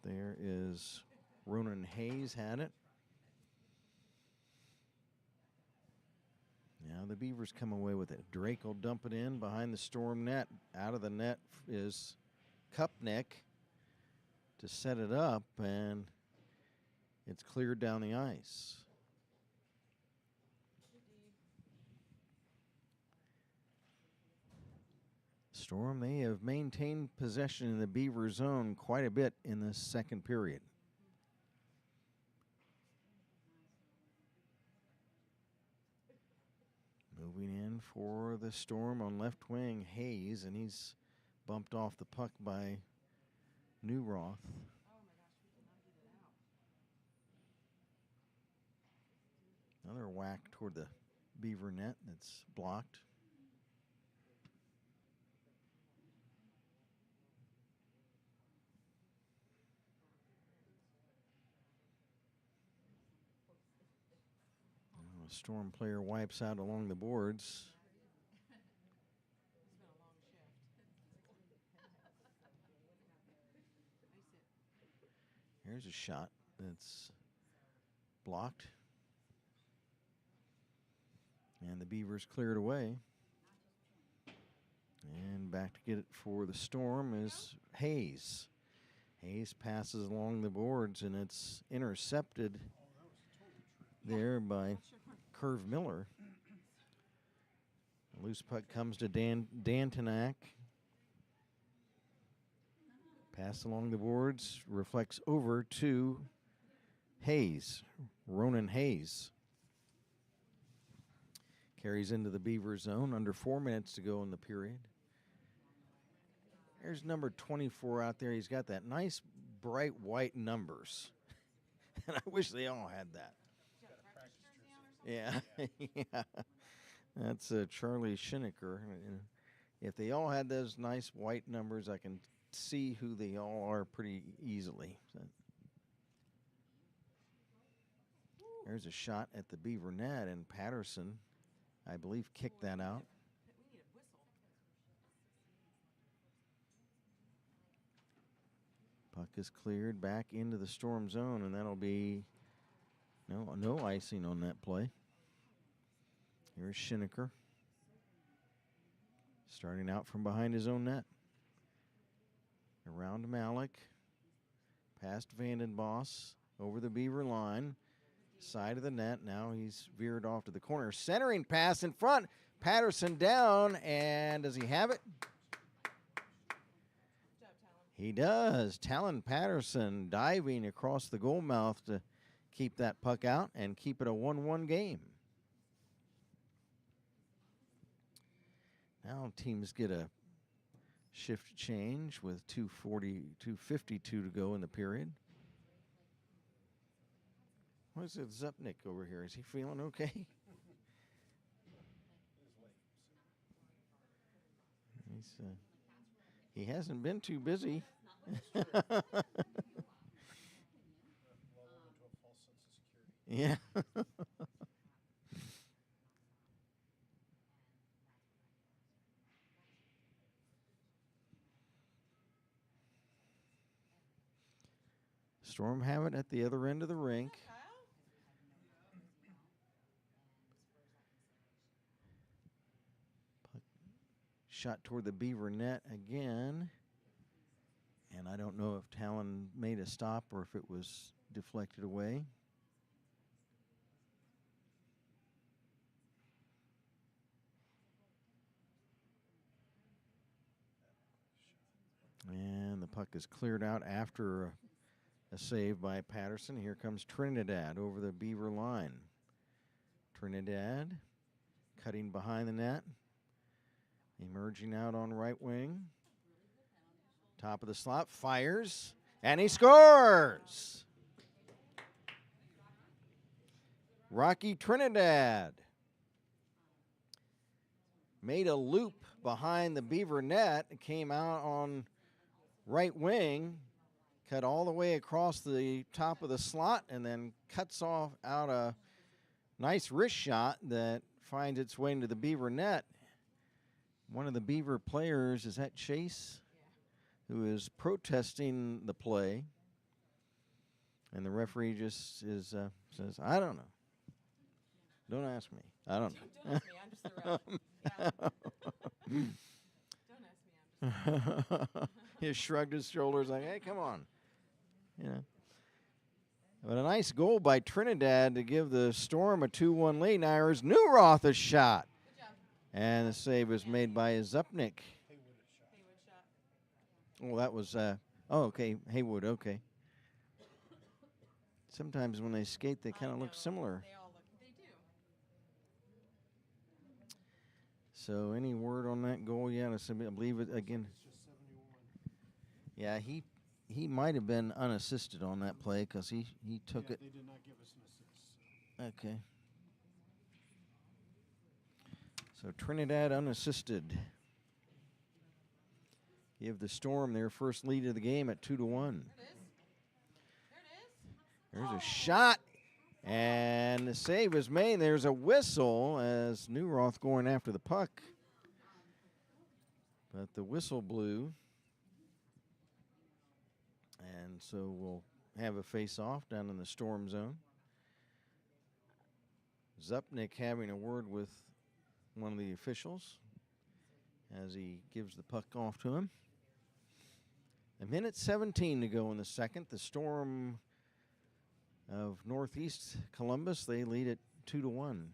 There is Ronan Hayes had it. Now the Beavers come away with it. Drake will dump it in behind the Storm net. Out of the net is Kupnick to set it up, and it's cleared down the ice. Storm, they have maintained possession in the Beaver zone quite a bit in the second period. Moving in for the Storm on left wing, Hayes, and he's bumped off the puck by Newroth. Another whack toward the Beaver net that's blocked. Storm player wipes out along the boards. It's been a long shift. Ice it. Here's a shot that's blocked. And the Beavers cleared away. And back to get it for the Storm is Hayes. Hayes passes along the boards, and it's intercepted there by Curve Miller. A loose puck comes to Dantonak. Pass along the boards, reflects over to Hayes, Ronan Hayes. Carries into the Beaver zone, under 4 minutes to go in the period. There's number 24 out there. He's got that nice bright white numbers. And I wish they all had that. Yeah, yeah. That's Charlie Schinecker. If they all had those nice white numbers, I can see who they all are pretty easily. So. There's a shot at the Beaver net, and Patterson, I believe, kicked that out. We need a whistle. Puck is cleared back into the Storm zone, and that'll be no icing on that play. Here's Schinecker. Starting out from behind his own net. Around Malik. Past Vandenboss. Over the Beaver line. Side of the net. Now he's veered off to the corner. Centering pass in front. Patterson down. And does he have it? Good job, Talon. He does. Talon Patterson diving across the goal mouth to keep that puck out and keep it a 1-1 game. Now teams get a shift change with 2:52 to go in the period. What is it, Zupnik over here? Is he feeling okay? He hasn't been too busy. Yeah. Storm have it at the other end of the rink. Kyle? Puck shot toward the Beaver net again. And I don't know if Talon made a stop or if it was deflected away. And the puck is cleared out after a save by Patterson. Here comes Trinidad over the Beaver line. Trinidad cutting behind the net. Emerging out on right wing. Top of the slot, fires, and he scores! Rocky Trinidad made a loop behind the Beaver net. It came out on right wing, cut all the way across the top of the slot, and then cuts off out a nice wrist shot that finds its way into the Beaver net. One of the Beaver players, is that Chase? Yeah. Who is protesting the play. And the referee just says, I don't know. Don't ask me. I don't know. Don't ask me. I'm just the ref. Yeah. Don't ask me. I'm just the ref. He shrugged his shoulders like, hey, come on. You know. But a nice goal by Trinidad to give the Storm a 2-1 lead. Now here's Newroth a shot. Good job. And the save is made by Zupnik. Haywood shot. Oh, that was, okay, Haywood, okay. Sometimes when they skate, they kind of look similar. They all look, they do. So any word on that goal? Yeah, I believe it again. Yeah, he might have been unassisted on that play because he took it. They did not give us an assist. Okay. So Trinidad unassisted. Give the Storm their first lead of the game at 2-1. There it is. There's a shot And the save is made. There's a whistle as Newroth going after the puck. But the whistle blew. And so we'll have a face-off down in the Storm zone. Zupnik having a word with one of the officials as he gives the puck off to him. 1:17 to go in the second. The Storm of Northeast Columbus, they lead it 2-1.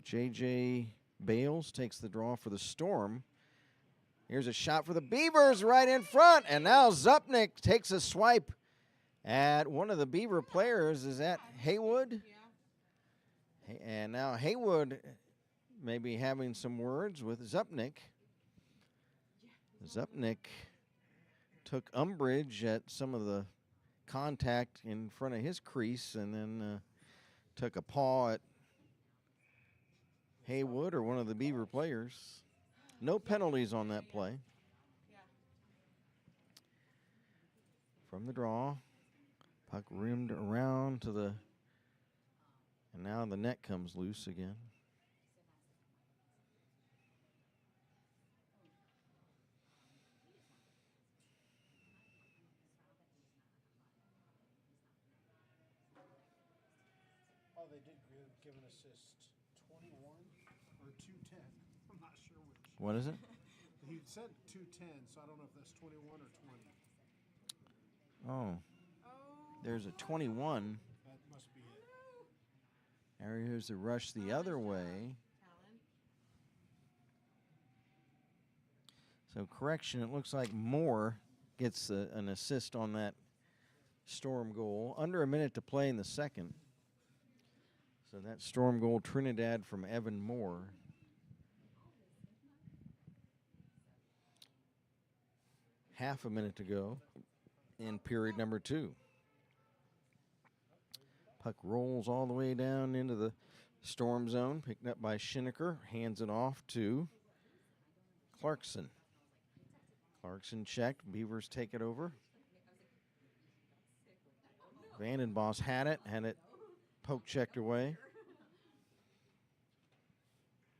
J.J. Bales takes the draw for the Storm. Here's a shot for the Beavers right in front, and now Zupnik takes a swipe at one of the Beaver players. Is that Haywood? Yeah. And now Haywood may be having some words with Zupnik. Zupnik took umbrage at some of the contact in front of his crease and then took a paw at Haywood or one of the Beaver players. No penalties on that play. Yeah. From the draw, puck rimmed around to the, and now the net comes loose again. Oh, they did give an assist 21 or 210. I'm not sure which. What is it? He said 210, so I don't know if that's 21 or 20. Oh, Oh. there's a 21. That must be it. Here's the rush the other way. Talon. So correction, it looks like Moore gets an assist on that Storm goal. Under a minute to play in the second. So that Storm goal, Trinidad from Evan Moore. Half a minute to go in period number 2. Puck rolls all the way down into the Storm zone, picked up by Schineker, hands it off to Clarkson. Clarkson checked, Beavers take it over. Vandenbosch had it poke checked away.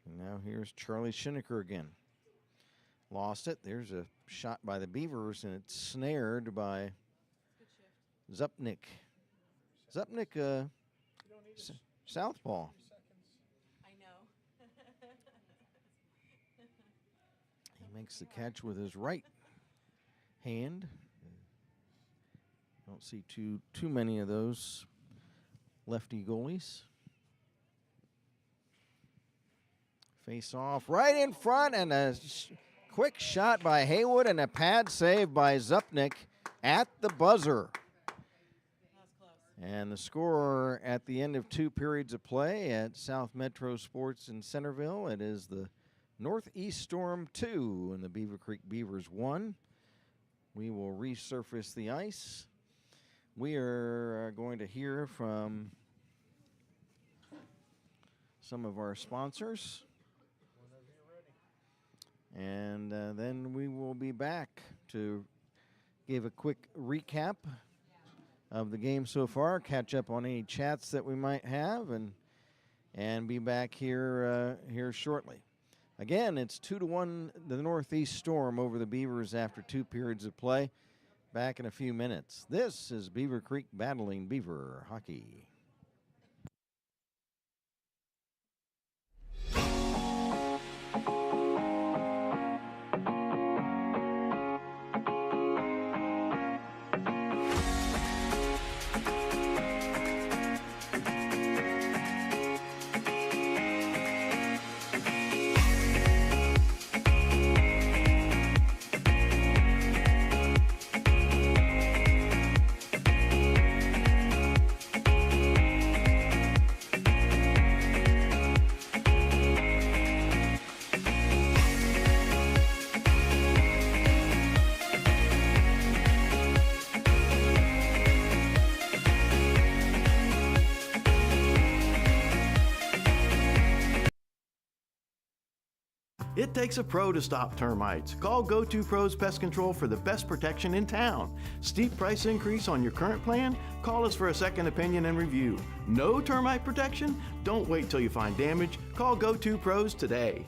And now here's Charlie Schineker again. Lost it. There's a shot by the Beavers, and it's snared by Good shift. Zupnik. Zupnik, southpaw. I know. He makes the catch with his right hand. Don't see too many of those lefty goalies. Face off right in front, and a quick shot by Haywood and a pad save by Zupnik at the buzzer. That was close. And the score at the end of 2 periods of play at South Metro Sports in Centerville, it is the Northeast Storm 2 and the Beavercreek Beavers 1. We will resurface the ice. We are going to hear from some of our sponsors. And then we will be back to give a quick recap of the game so far, catch up on any chats that we might have, and be back here shortly. Again, it's 2-1 the Northeast Storm over the Beavers after 2 periods of play. Back in a few minutes. This is Beavercreek battling Beaver hockey. It takes a pro to stop termites. Call Go-To Pros Pest Control for the best protection in town. Steep price increase on your current plan? Call us for a second opinion and review. No termite protection? Don't wait till you find damage. Call Go-To Pros today.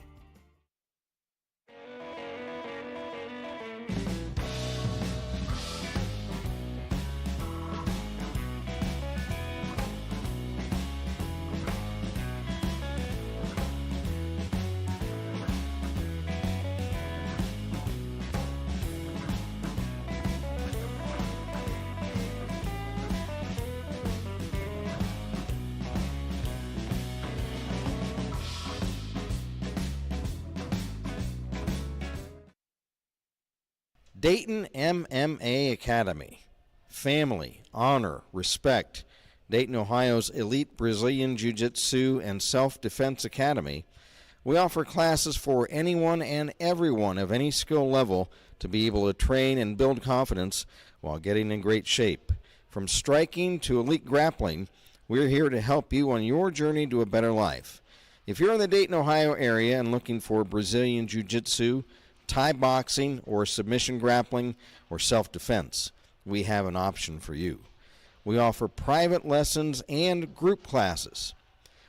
Dayton MMA Academy. Family, honor, respect. Dayton, Ohio's elite Brazilian Jiu-Jitsu and Self-Defense Academy. We offer classes for anyone and everyone of any skill level to be able to train and build confidence while getting in great shape. From striking to elite grappling, we're here to help you on your journey to a better life. If you're in the Dayton, Ohio area and looking for Brazilian Jiu-Jitsu, Thai boxing, or submission grappling, or self-defense, we have an option for you. We offer private lessons and group classes.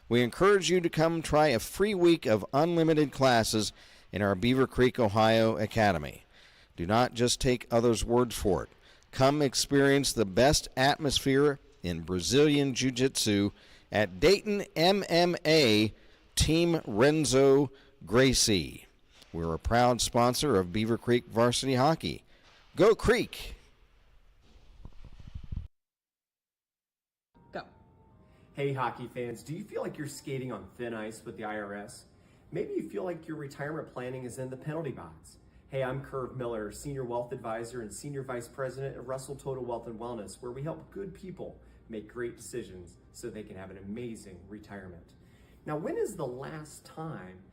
We encourage you to come try a free week of unlimited classes in our Beavercreek, Ohio Academy. Do not just take others' word for it. Come experience the best atmosphere in Brazilian Jiu-Jitsu at Dayton MMA Team Renzo Gracie. We're a proud sponsor of Beavercreek Varsity Hockey. Go Creek! Go. Hey hockey fans, do you feel like you're skating on thin ice with the IRS? Maybe you feel like your retirement planning is in the penalty box. Hey, I'm Curve Miller, Senior Wealth Advisor and Senior Vice President of Russell Total Wealth and Wellness, where we help good people make great decisions so they can have an amazing retirement. Now, when is the last time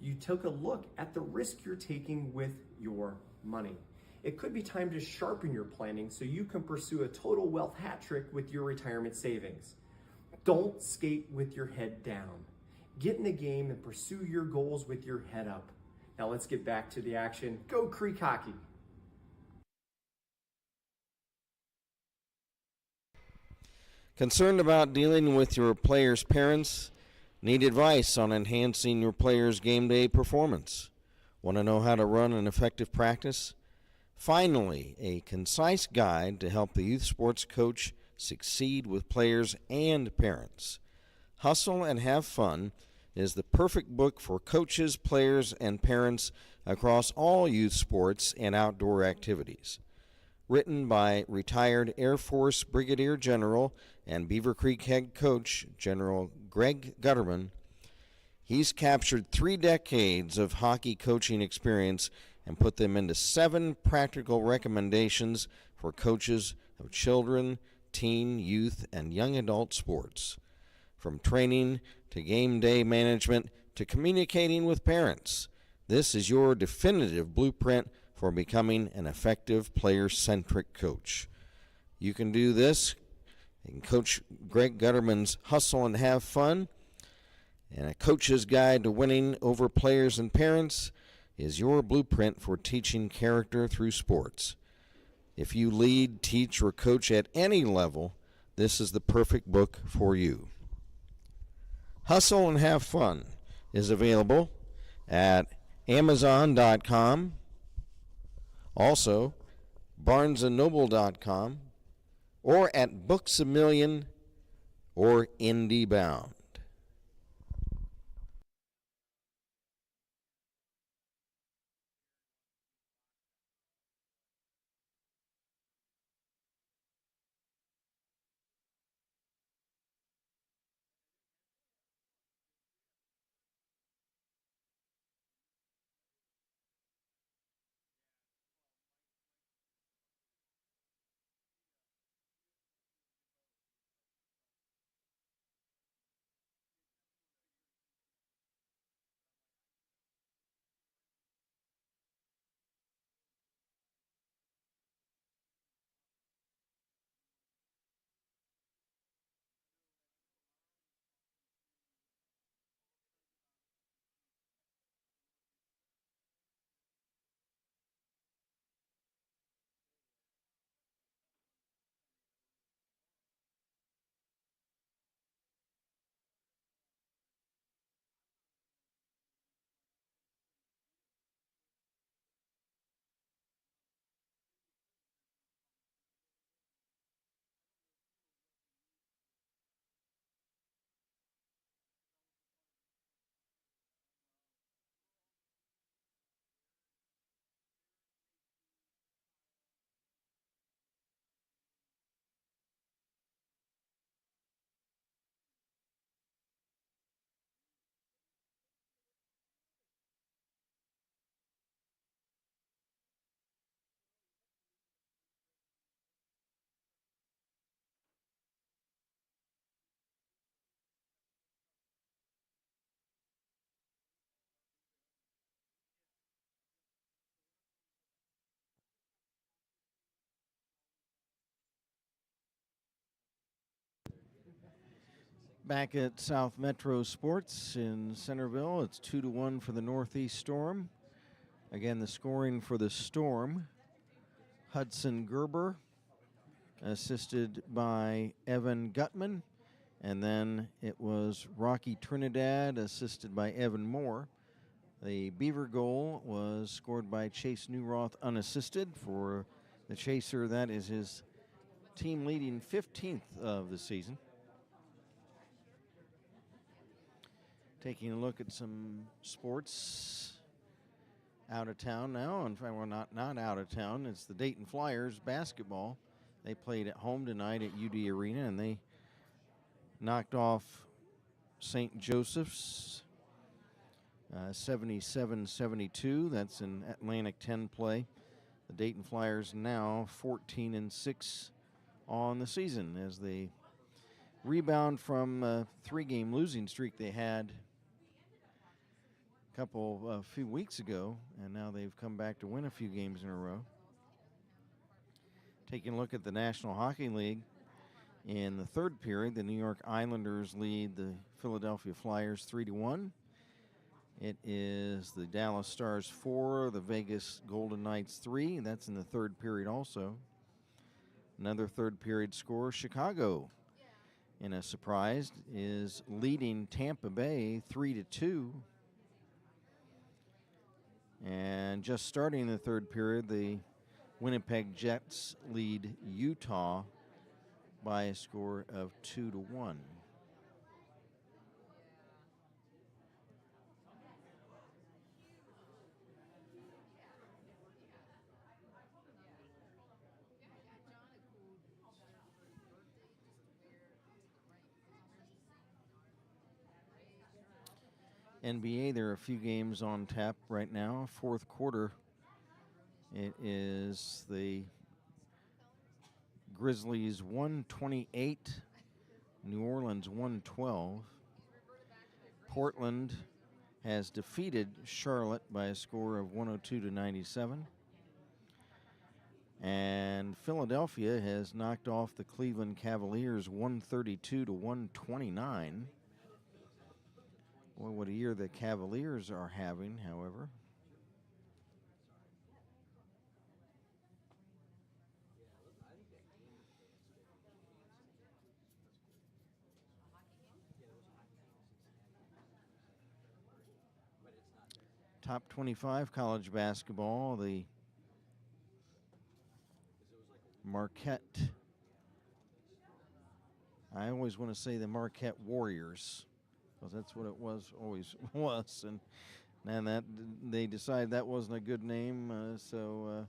you took a look at the risk you're taking with your money? It could be time to sharpen your planning so you can pursue a total wealth hat trick with your retirement savings. Don't skate with your head down. Get in the game and pursue your goals with your head up. Now let's get back to the action. Go Creek Hockey! Concerned about dealing with your players' parents? Need advice on enhancing your players' game day performance? Want to know how to run an effective practice? Finally, a concise guide to help the youth sports coach succeed with players and parents. Hustle and Have Fun is the perfect book for coaches, players, and parents across all youth sports and outdoor activities. Written by retired Air Force Brigadier General and Beavercreek head coach General Greg Gutterman, he's captured 3 decades of hockey coaching experience and put them into 7 practical recommendations for coaches of children, teen, youth, and young adult sports. From training to game day management to communicating with parents, this is your definitive blueprint for becoming an effective player-centric coach. You can do this in Coach Greg Gutterman's Hustle and Have Fun, and A Coach's Guide to Winning Over Players and Parents is your blueprint for teaching character through sports. If you lead, teach, or coach at any level, this is the perfect book for you. Hustle and Have Fun is available at Amazon.com, also BarnesandNoble.com, or at Books A Million or IndieBound. Back at South Metro Sports in Centerville, it's 2-1 for the Northeast Storm. Again, the scoring for the Storm: Hudson Gerber, assisted by Evan Gutman, and then it was Rocky Trinidad, assisted by Evan Moore. The Beaver goal was scored by Chase Newroth, unassisted. For the Chaser, that is his team leading 15th of the season. Taking a look at some sports out of town now. In fact, well, not out of town. It's the Dayton Flyers basketball. They played at home tonight at UD Arena, and they knocked off St. Joseph's 77-72. That's an Atlantic 10 play. The Dayton Flyers now 14-6 on the season as they rebound from a 3-game losing streak they had a few weeks ago, and now they've come back to win a few games in a row. Taking a look at the National Hockey League, in the third period, the New York Islanders lead the Philadelphia Flyers 3-1. It is the Dallas Stars 4, the Vegas Golden Knights 3. That's in the third period also. Another third period score, Chicago, in a surprise, is leading Tampa Bay 3-2. And just starting the third period, the Winnipeg Jets lead Utah by a score of 2-1. NBA, there are a few games on tap right now. Fourth quarter, it is the Grizzlies 128, New Orleans 112. Portland has defeated Charlotte by a score of 102-97. And Philadelphia has knocked off the Cleveland Cavaliers 132-129. Boy, what a year the Cavaliers are having, however. Top 25 college basketball, the Marquette. I always want to say the Marquette Warriors, because that's what it always was. And that they decided that wasn't a good name, so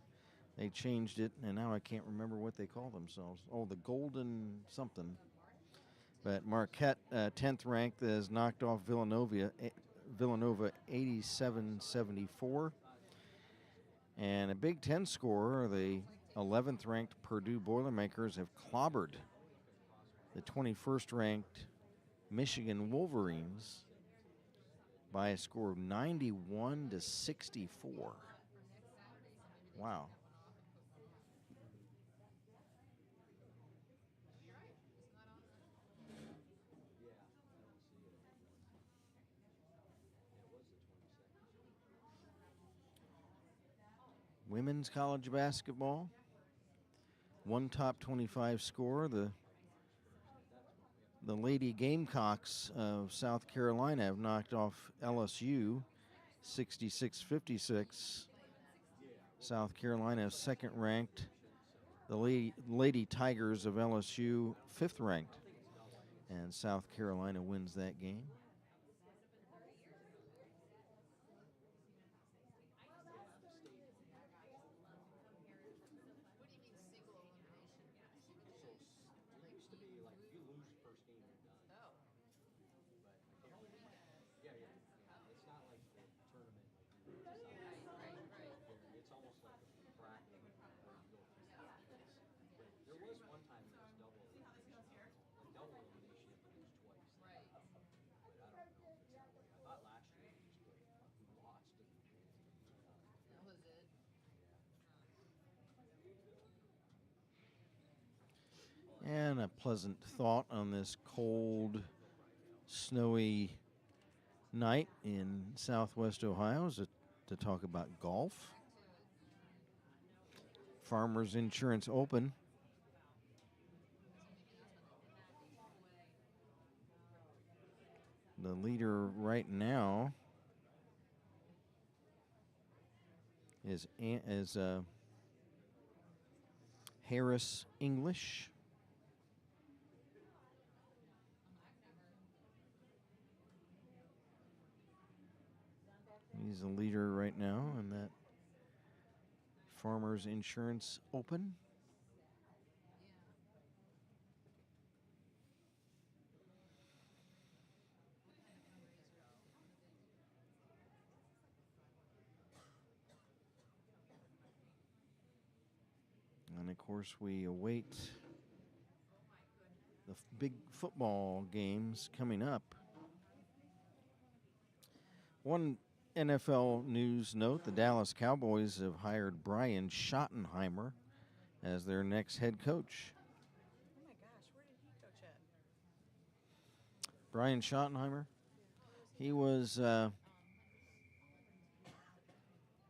they changed it, and now I can't remember what they call themselves. Oh, the Golden something. But Marquette, 10th ranked, has knocked off Villanova 87-74. And a Big Ten scorer, the 11th ranked Purdue Boilermakers have clobbered the 21st ranked Michigan Wolverines by a score of 91-64. Wow. Women's college basketball, one top 25 scorer, the Lady Gamecocks of South Carolina have knocked off LSU 66-56. South Carolina is second ranked. The Lady Tigers of LSU 5th ranked. And South Carolina wins that game. And a pleasant thought on this cold snowy night in southwest Ohio to talk about golf. Farmers Insurance Open. The leader right now is Harris English. He's the leader right now in that Farmers Insurance Open. And of course, we await the big football games coming up. One NFL news note, the Dallas Cowboys have hired Brian Schottenheimer as their next head coach. Oh my gosh, where did he coach at? Brian Schottenheimer, he was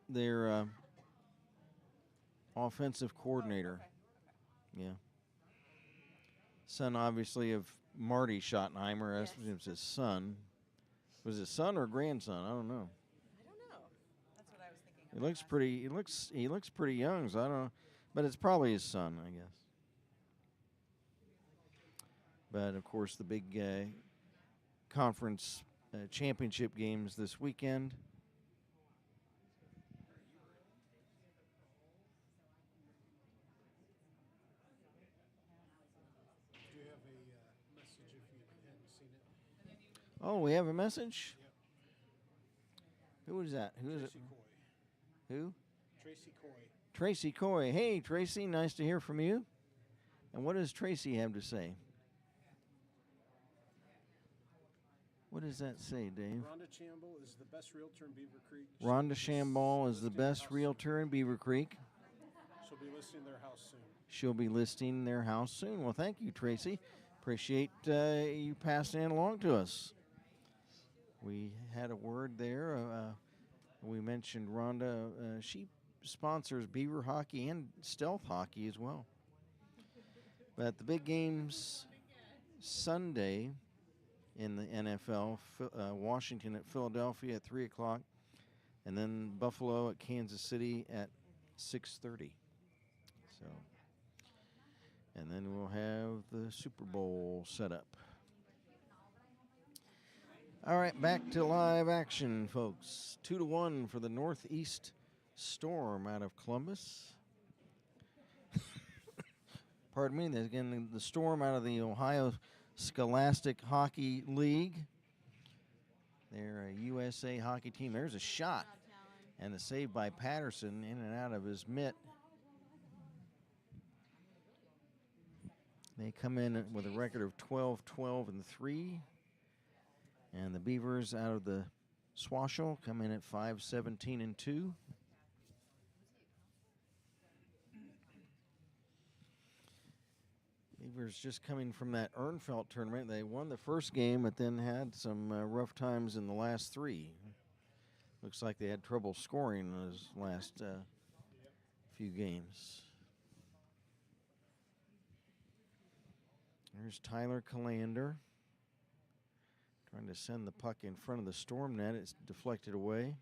their offensive coordinator. Okay. Yeah. Son, obviously, of Marty Schottenheimer. Yes. That was his son. Was it son or grandson? I don't know. I don't know. That's what I was thinking. He looks pretty. He looks pretty young. So I don't know, but it's probably his son, I guess. But of course, the big conference championship games this weekend. Do you have a message if you hadn't seen it? Oh, we have a message. Yep. Who is that? Who is it? Tracy Coy. Who? Tracy Coy. Tracy Coy. Hey, Tracy, nice to hear from you. And what does Tracy have to say? What does that say, Dave? Rhonda Chamble is the best realtor in Beavercreek. Rhonda Shamball is the best realtor in Beavercreek. She'll be listing their house soon. She'll be listing their house soon. Well, thank you, Tracy. Appreciate you passing it along to us. We had a word there. We mentioned Rhonda. She sponsors Beaver hockey and stealth hockey as well. But the big games Sunday in the NFL, Washington at Philadelphia at 3 o'clock, and then Buffalo at Kansas City at 6:30. So, and then we'll have the Super Bowl set up. All right, back to live action, folks. 2-1 for the Northeast Storm out of Columbus. Pardon me. There's again the Storm out of the Ohio Scholastic Hockey League. They're a USA hockey team. There's a shot and the save by Patterson in and out of his mitt. They come in with a record of 12-12-3. And the Beavers out of the Swashel come in at 5-17-2. Beavers just coming from that Ehrnfelt Tournament. They won the first game, but then had some rough times in the last three. Looks like they had trouble scoring those last few games. There's Tyler Calander. Trying to send the puck in front of the Storm net. It's deflected away.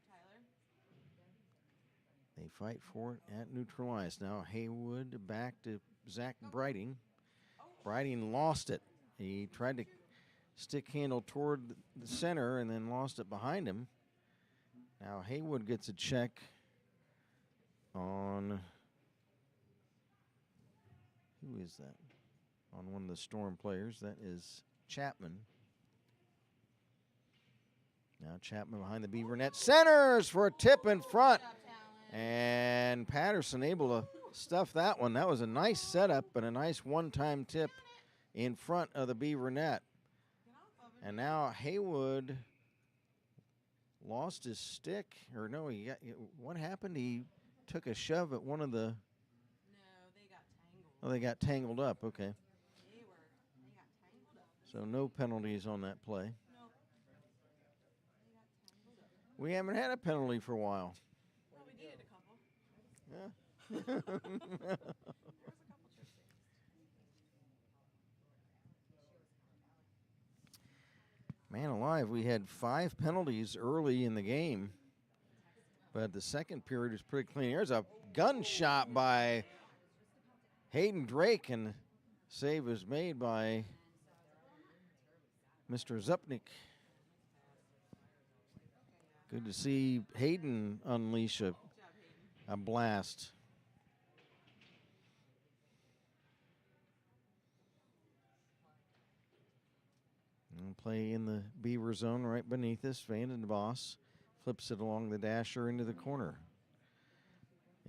Tyler. They fight for it at neutral ice. Now Haywood back to Zach Breiting. Breiting lost it. He tried to stick handle toward the center and then lost it behind him. Now Haywood gets a check on, who is that? On one of the Storm players. That is Chapman. Now Chapman behind the Beaver net. Centers for a tip in front. And Patterson able to stuff that one. That was a nice setup and a nice one-time tip in front of the Beaver net. And now Haywood lost his stick. Or no, what happened? He took a shove at one of the... No, they got tangled. Oh, they got tangled up. Okay. They got tangled up. So no penalties on that play. No. We haven't had a penalty for a while. Well, we needed a couple. Yeah. There was a couple trips they missed. Man alive, we had 5 penalties early in the game, but the second period was pretty clean. There's a gunshot by Hayden Drake, and save is made by Mr. Zupnik. Good to see Hayden unleash a blast. And play in the Beaver zone right beneath us. Vanden Boss flips it along the dasher into the corner.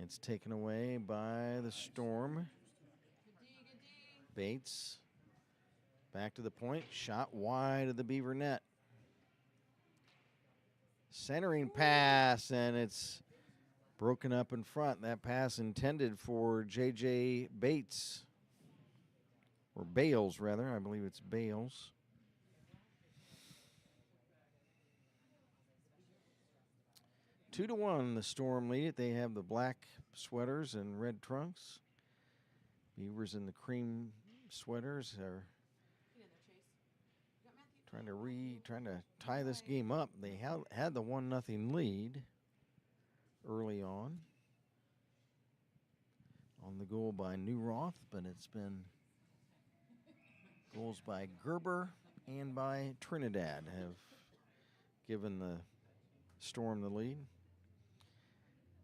It's taken away by the Storm. Bates back to the point. Shot wide of the Beaver net. Centering pass, and it's broken up in front. That pass intended for J.J. Bates. Or Bales, rather. I believe it's Bales. Two to 1, the Storm lead it. They have the black sweaters and red trunks. Beavers in the cream sweaters are trying to tie this game up. They had the 1-0 lead early on the goal by Newroth, but it's been goals by Gerber and by Trinidad have given the Storm the lead.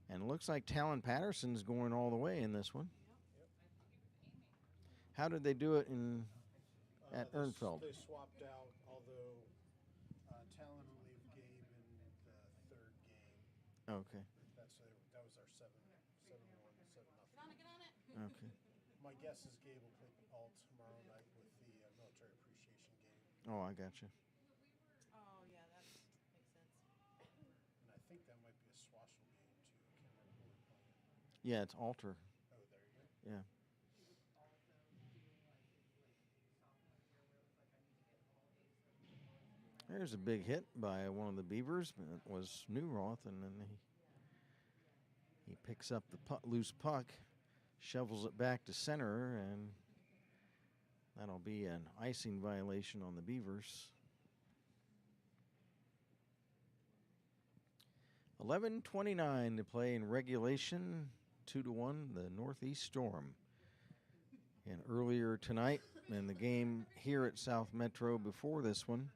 And it looks like Talon Patterson's going all the way in this one. How did they do it at Ehrnfelt? They swapped out, although Talon relieved Gabe in the third game. Okay. That was our 7-1, 7-0. Get on it. Okay. My guess is Gabe will play all tomorrow night with the military appreciation game. Oh, I got you. Oh, yeah, that makes sense. And I think that might be a Swashel game, too. I can't remember who we're playing. Yeah, it's Alter. Oh, there you go. Yeah. There's a big hit by one of the Beavers. It was Newroth, and then he picks up the loose puck, shovels it back to center, and that'll be an icing violation on the Beavers. 11:29 to play in regulation. 2-1, the Northeast Storm. And earlier tonight in the game here at South Metro before this one,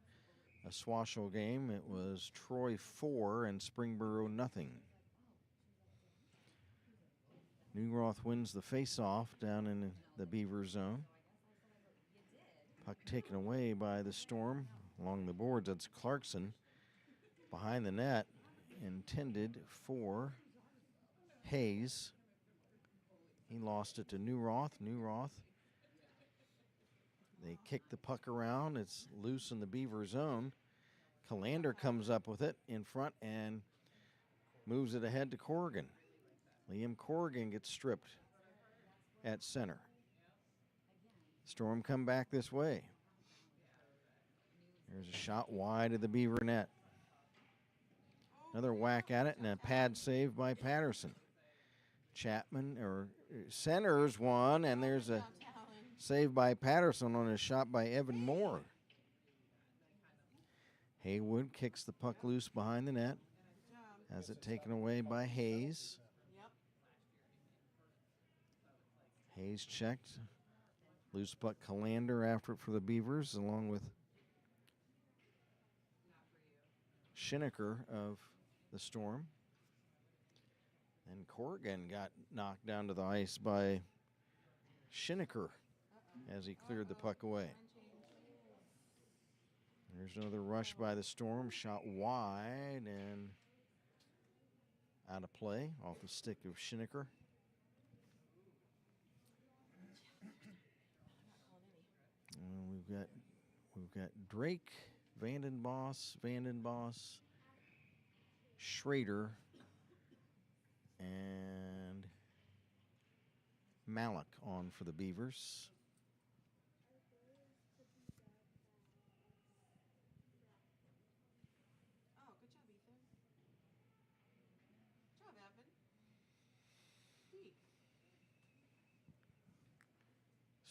a Swashel game, it was Troy 4 and Springboro 0. Newroth wins the face-off down in the Beaver zone. Puck taken away by the Storm along the boards. That's Clarkson behind the net, intended for Hayes. He lost it to Newroth. They kick the puck around. It's loose in the Beaver zone. Calander comes up with it in front and moves it ahead to Corrigan. Liam Corrigan gets stripped at center. Storm come back this way. There's a shot wide of the Beaver net. Another whack at it and a pad save by Patterson. Chapman centers one, and there's a save by Patterson on a shot by Evan Moore. Haywood kicks the puck loose behind the net. Has it taken away by Hayes. Hayes checked. Loose puck Calander after it for the Beavers, along with Shinneker of the Storm. And Corrigan got knocked down to the ice by Shinneker as he cleared the puck away. There's another rush by the Storm, shot wide and out of play off the stick of Shinneker. And we've got Drake, Vanden Boss, Schrader, and Malik on for the Beavers.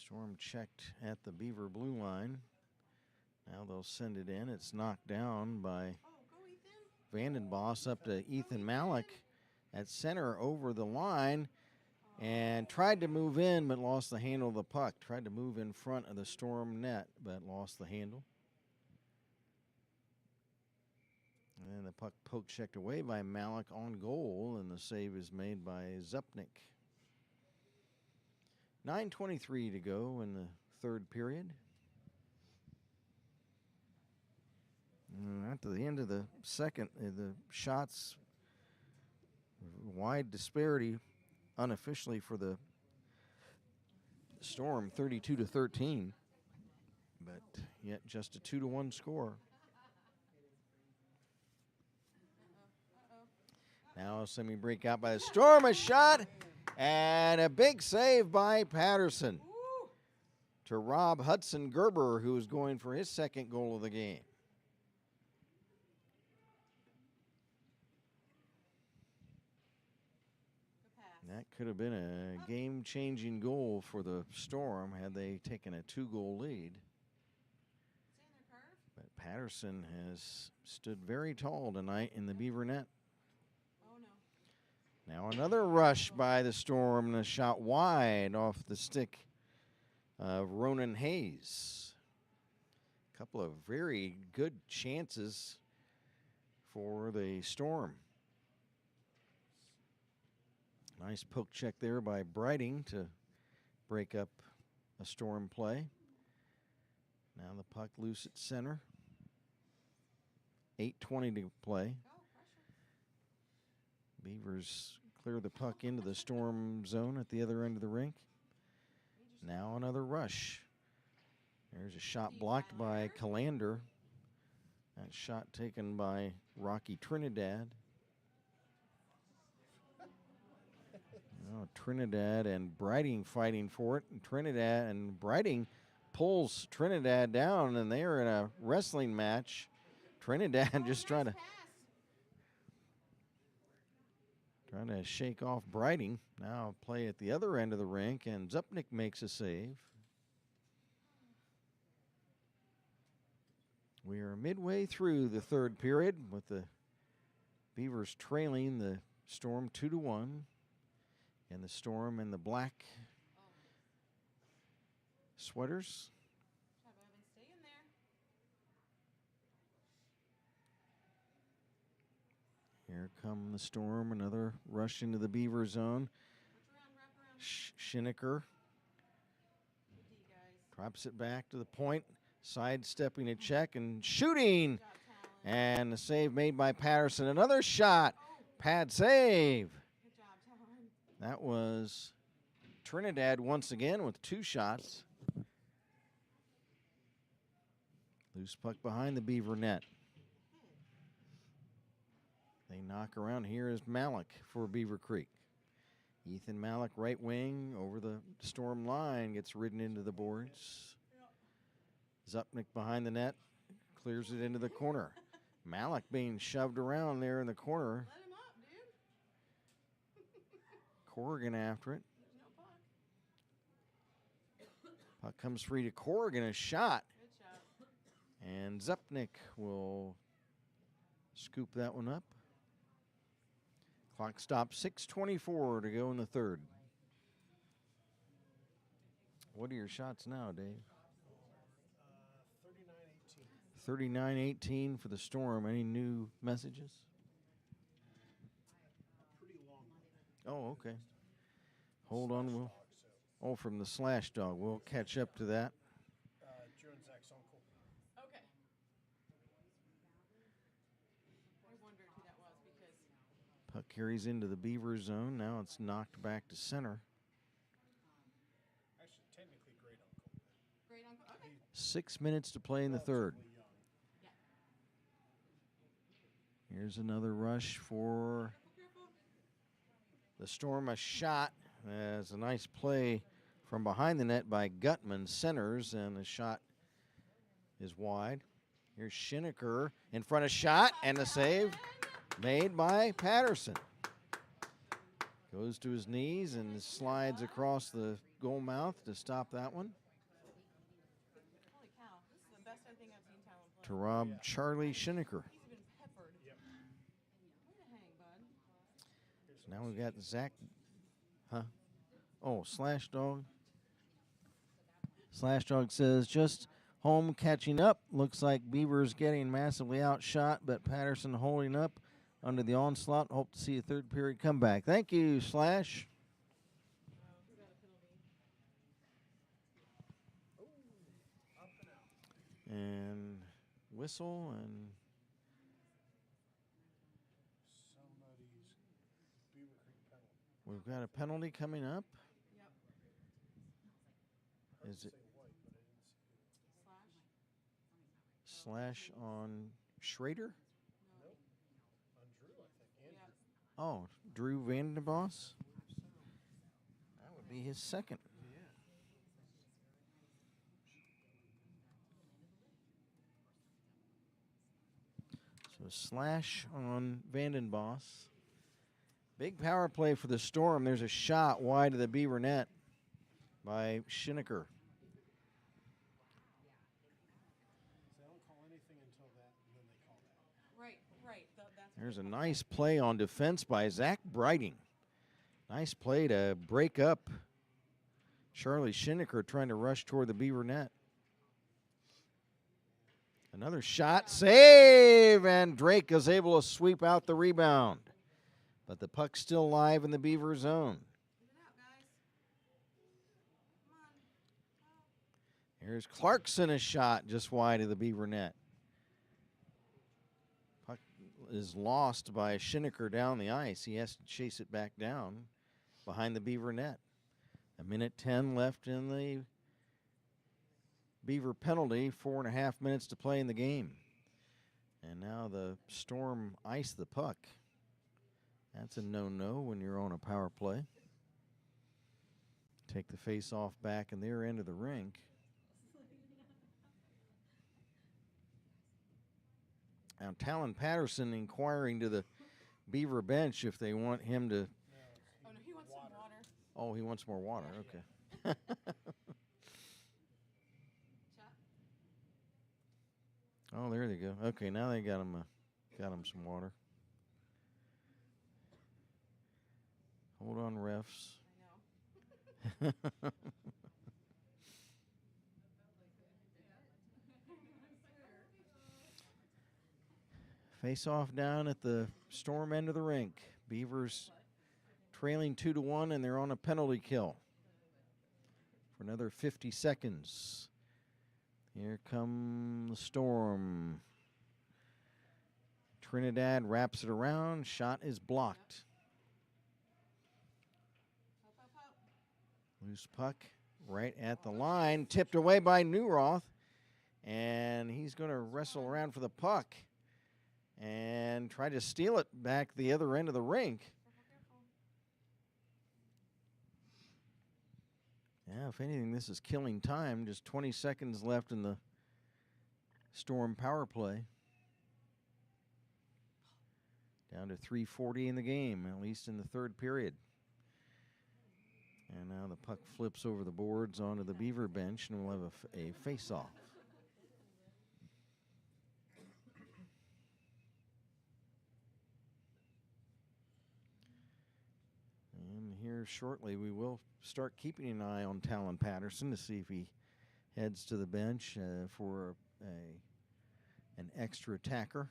Storm checked at the Beaver blue line. Now they'll send it in. It's knocked down by Oh, go Ethan. Vandenboss up to Ethan Malik at center over the line and tried to move in but lost the handle of the puck. Tried to move in front of the Storm net but lost the handle. And the puck poke checked away by Malik on goal, and the save is made by Zupnik. 9:23 to go in the third period. And at the end of the second, the shots, wide disparity unofficially for the Storm, 32-13, but yet just a 2-1 score. Now a semi-breakout by the Storm, a shot, and a big save by Patterson to rob Hudson Gerber, who is going for his second goal of the game. That could have been a game-changing goal for the Storm had they taken a 2-goal lead. But Patterson has stood very tall tonight in the Beaver net. Oh, no. Now another rush by the Storm and a shot wide off the stick of Ronan Hayes. A couple of very good chances for the Storm. Nice poke check there by Brighting to break up a Storm play. Now the puck loose at center. 8:20 to play. Beavers clear the puck into the Storm zone at the other end of the rink. Now another rush. There's a shot blocked by Calander. That shot taken by Rocky Trinidad. Oh, Trinidad and Brighting fighting for it. And Trinidad and Brighting pulls Trinidad down, and they are in a wrestling match. Trinidad just trying to shake off Brighting. Now play at the other end of the rink, and Zupnik makes a save. We are midway through the third period with the Beavers trailing the Storm 2-1. And the Storm in the black sweaters. Stay in there. Here come the Storm, another rush into the Beaver zone. Schineker drops it back to the point, sidestepping a check and shooting. And the save made by Patterson. Another shot. Pad save. That was Trinidad once again with 2 shots. Loose puck behind the Beaver net. They knock around. Here is Malik for Beavercreek. Ethan Malik, right wing, over the Storm line, gets ridden into the boards. Zupnik behind the net, clears it into the corner. Malik being shoved around there in the corner. Let him up, dude. Corrigan after it. No puck. Puck comes free to Corrigan, a shot. Good shot. And Zupnik will scoop that one up. Clock stops, 6:24 to go in the third. What are your shots now, Dave? 39-18 for the Storm. Any new messages? Pretty long one. Oh, okay. Hold on. We'll, oh, from the Slash Dog. We'll catch up to that. Drew and Zach's uncle. Okay. I wondered who that was because Puck carries into the Beaver zone. Now it's knocked back to center. Actually, technically great uncle. great uncle. Okay. 6 minutes to play in the third. Relatively young. Here's another rush for the Storm. A shot. As a nice play from behind the net by Gutman, centers, and the shot is wide. Here's Schineker in front of shot, and the save made by Patterson. Goes to his knees and slides across the goal mouth to stop that one. Holy cow. This is the best I think I've seen Talon play. To rob Charlie Schinicker. He's been peppered. Yep. Way to hang, bud. So now we've got Zach. Oh, Slash Dog. Slash Dog says just home catching up. Looks like Beavers getting massively outshot, but Patterson holding up under the onslaught. Hope to see a third period comeback. Thank you, Slash. And whistle, and Somebody's Beavercreek penalty. we've got a penalty coming up. Yep. Is it Say white, but I didn't see it. Slash. Slash on Schrader? Nope. On Drew, I think. Andrew. Yeah. Oh, Drew Vandenboss. That would be his second. Yeah. So Slash on Vandenboss. Big power play for the Storm. There's a shot wide of the Beaver net by Schinicker. They don't call anything until that, and then they call that. Right, right. That's There's a nice play on defense by Zach Brighting. Nice play to break up Charlie Schinicker trying to rush toward the Beaver net. Another shot, save, and Drake is able to sweep out the rebound. But the puck's still live in the Beaver zone. Get it out, guys. Come on. Here's Clarkson, a shot just wide of the Beaver net. Puck is lost by Schinicker down the ice. He has to chase it back down behind the Beaver net. 1:10 left in the Beaver penalty, 4.5 minutes to play in the game. And now the Storm ice the puck. That's a no-no when you're on a power play. Take the face-off back in their end of the rink. Now Talon Patterson inquiring to the Beaver bench if they want him to. Oh, no, he wants some water. Oh, he wants more water. Okay. Chat. Oh, there they go. Okay, now they got him some water. Hold on, refs. I know. Face off down at the Storm end of the rink. Beavers trailing 2-1, and they're on a penalty kill for another 50 seconds. Here come the Storm. Trinidad wraps it around. Shot is blocked. Help, help, help. Loose puck right at the line. Tipped away by Newroth. And he's going to wrestle around for the puck and try to steal it back the other end of the rink. Careful, careful. Yeah, if anything, this is killing time. Just 20 seconds left in the Storm power play. Down to 3:40 in the game, at least in the third period. And now the puck flips over the boards onto the Beaver bench, and we'll have a face-off. And here shortly, we will start keeping an eye on Talon Patterson to see if he heads to the bench for an extra attacker.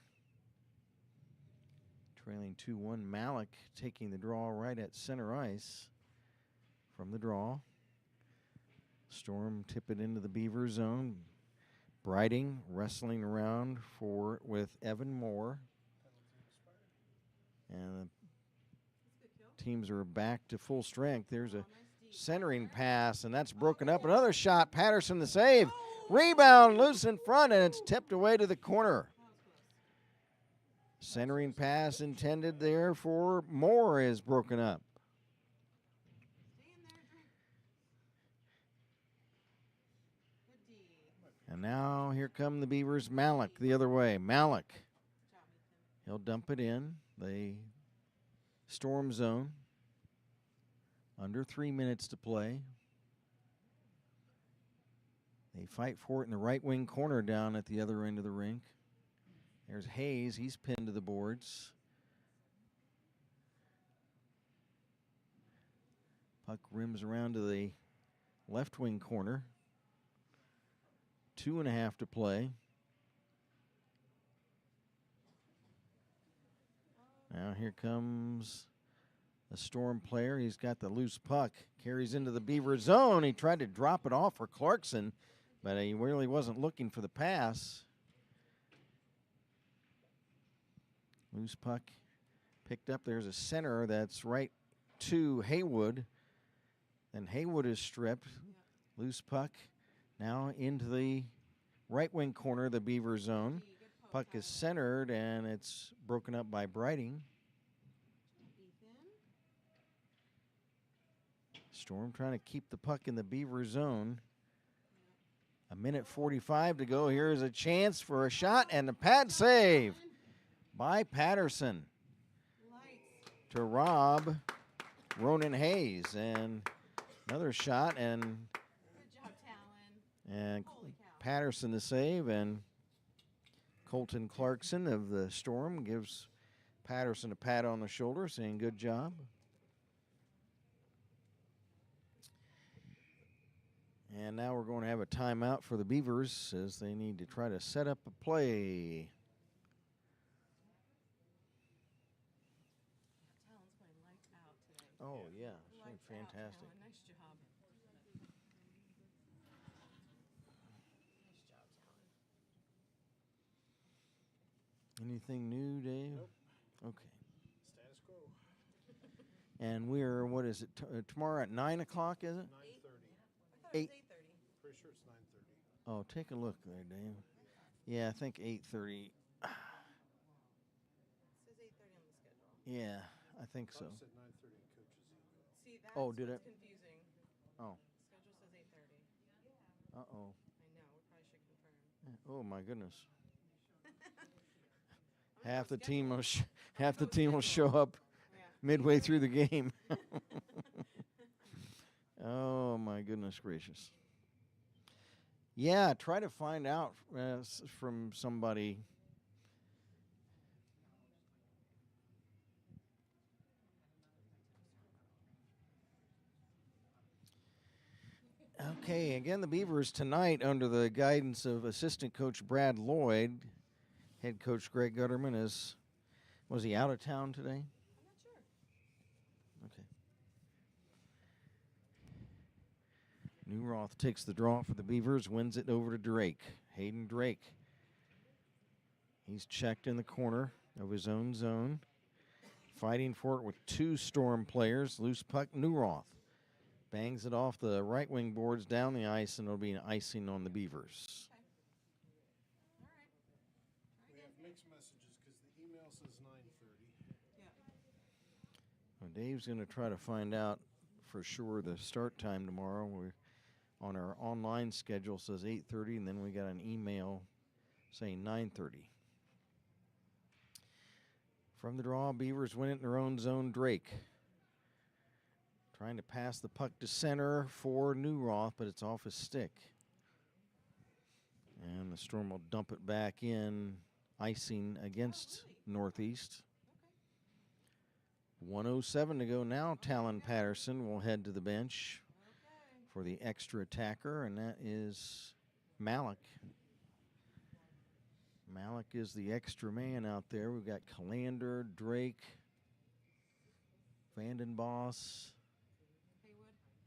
Trailing 2-1, Malik taking the draw right at center ice from the draw. Storm tip it into the Beaver zone. Brighting wrestling around with Evan Moore. And the teams are back to full strength. There's a centering pass, and that's broken up. Another shot, Patterson the save. Rebound loose in front, and it's tipped away to the corner. Centering pass intended there for Moore is broken up. Stay in there, drink. Good D. And now here come the Beavers. Malik the other way. Malik. Good job, Ethan. He'll dump it in. The Storm zone. Under 3 minutes to play. They fight for it in the right wing corner down at the other end of the rink. There's Hayes. He's pinned to the boards. Puck rims around to the left wing corner. 2.5 to play. Now here comes a Storm player. He's got the loose puck. Carries into the Beaver zone. He tried to drop it off for Clarkson, but he really wasn't looking for the pass. Loose puck picked up. There's a center that's right to Haywood. Then Haywood is stripped. Loose puck now into the right wing corner of the Beaver zone. Puck is centered, and it's broken up by Brighting. Storm trying to keep the puck in the Beaver zone. 1:45 to go. Here's a chance for a shot, and a pad save by Patterson to rob Ronan Hayes. And another shot, and Good job, Talon. and Holy cow. Patterson to save, and Colton Clarkson of the Storm gives Patterson a pat on the shoulder, saying good job. And now we're going to have a timeout for the Beavers as they need to try to set up a play. Talon's playing lights out today. Oh, yeah, Lights out, fantastic. Talon. Nice job. Nice job, Talon. Anything new, Dave? Nope. Okay. Status quo. And we're, what is it, tomorrow at 9 o'clock, is it? 9:30. I thought Eight. it was 8:30. Pretty sure it's 9:30. Oh, take a look there, Dave. Yeah, I think 8:30. It says 8:30 on the schedule. Yeah, I think so. Thought it said 9:30 in coach's email. See, that's Oh, did what's it? confusing. Oh. Schedule says 8:30. Uh-oh. I know, we probably should confirm. Oh, my goodness. I'm Half the on team will schedule. half the on team will schedule. show up Yeah. midway through the game. Oh, my goodness gracious. Yeah, try to find out from somebody. Okay, again, the Beavers tonight under the guidance of assistant coach Brad Lloyd. Head coach Greg Gutterman was he out of town today? I'm not sure. Okay. Newroth takes the draw for the Beavers, wins it over to Drake. Hayden Drake. He's checked in the corner of his own zone. Fighting for it with two Storm players. Loose puck, Newroth. Bangs it off the right wing boards down the ice, and it'll be an icing on the Beavers. All right. We have mixed messages because the email says 9:30. Yeah. Well, Dave's going to try to find out for sure the start time tomorrow. We're on our online schedule says 8:30, and then we got an email saying 9:30. From the draw, Beavers win it in their own zone. Drake trying to pass the puck to center for Newroth, but it's off his stick. And the Storm will dump it back in, icing against Northeast. 1:07 to go now. Talon Patterson will head to the bench for the extra attacker, and that is Malik. Malik is the extra man out there. We've got Calander, Drake, Vandenboss,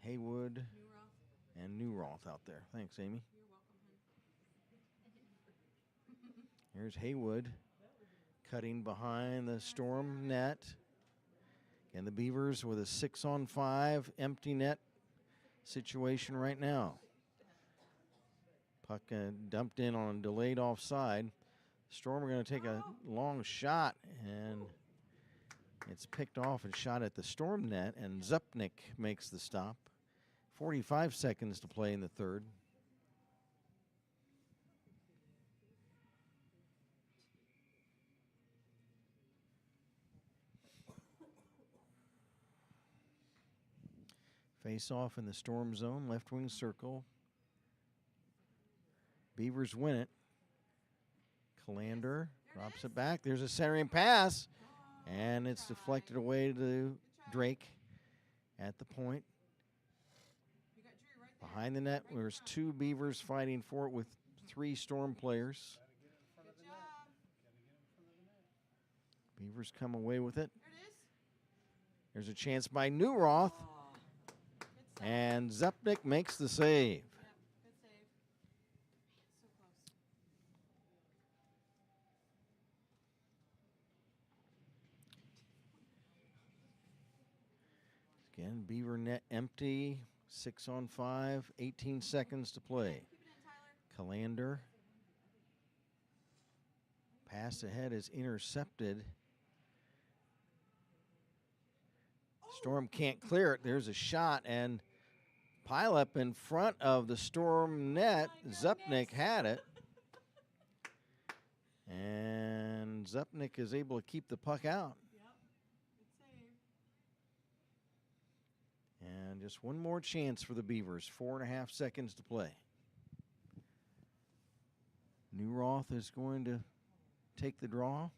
Haywood, Newroth. and Newroth out there. Thanks, Amy. You're welcome, hun. Here's Haywood cutting behind the Storm net. And the Beavers with a 6-on-5 empty net situation right now. Puck dumped in on a delayed offside. Storm are going to take a long shot, and it's picked off and shot at the Storm net, and Zupnik makes the stop. 45 seconds to play in the third. Face off in the Storm zone, left wing circle. Beavers win it. Calander drops it back. There's a centering pass, and it's deflected away to Drake at the point. Behind the net, there's 2 Beavers fighting for it with 3 Storm players. Beavers come away with it. There's a chance by Newroth, and Zupnik makes the save. Again, Beaver net empty, 6 on 5, 18 seconds to play. Calander. Pass ahead is intercepted. Storm can't clear it. There's a shot, and pile up in front of the Storm net. Zupnik had it. And Zupnik is able to keep the puck out. And just one more chance for the Beavers. 4.5 seconds to play. Newroth is going to take the draw.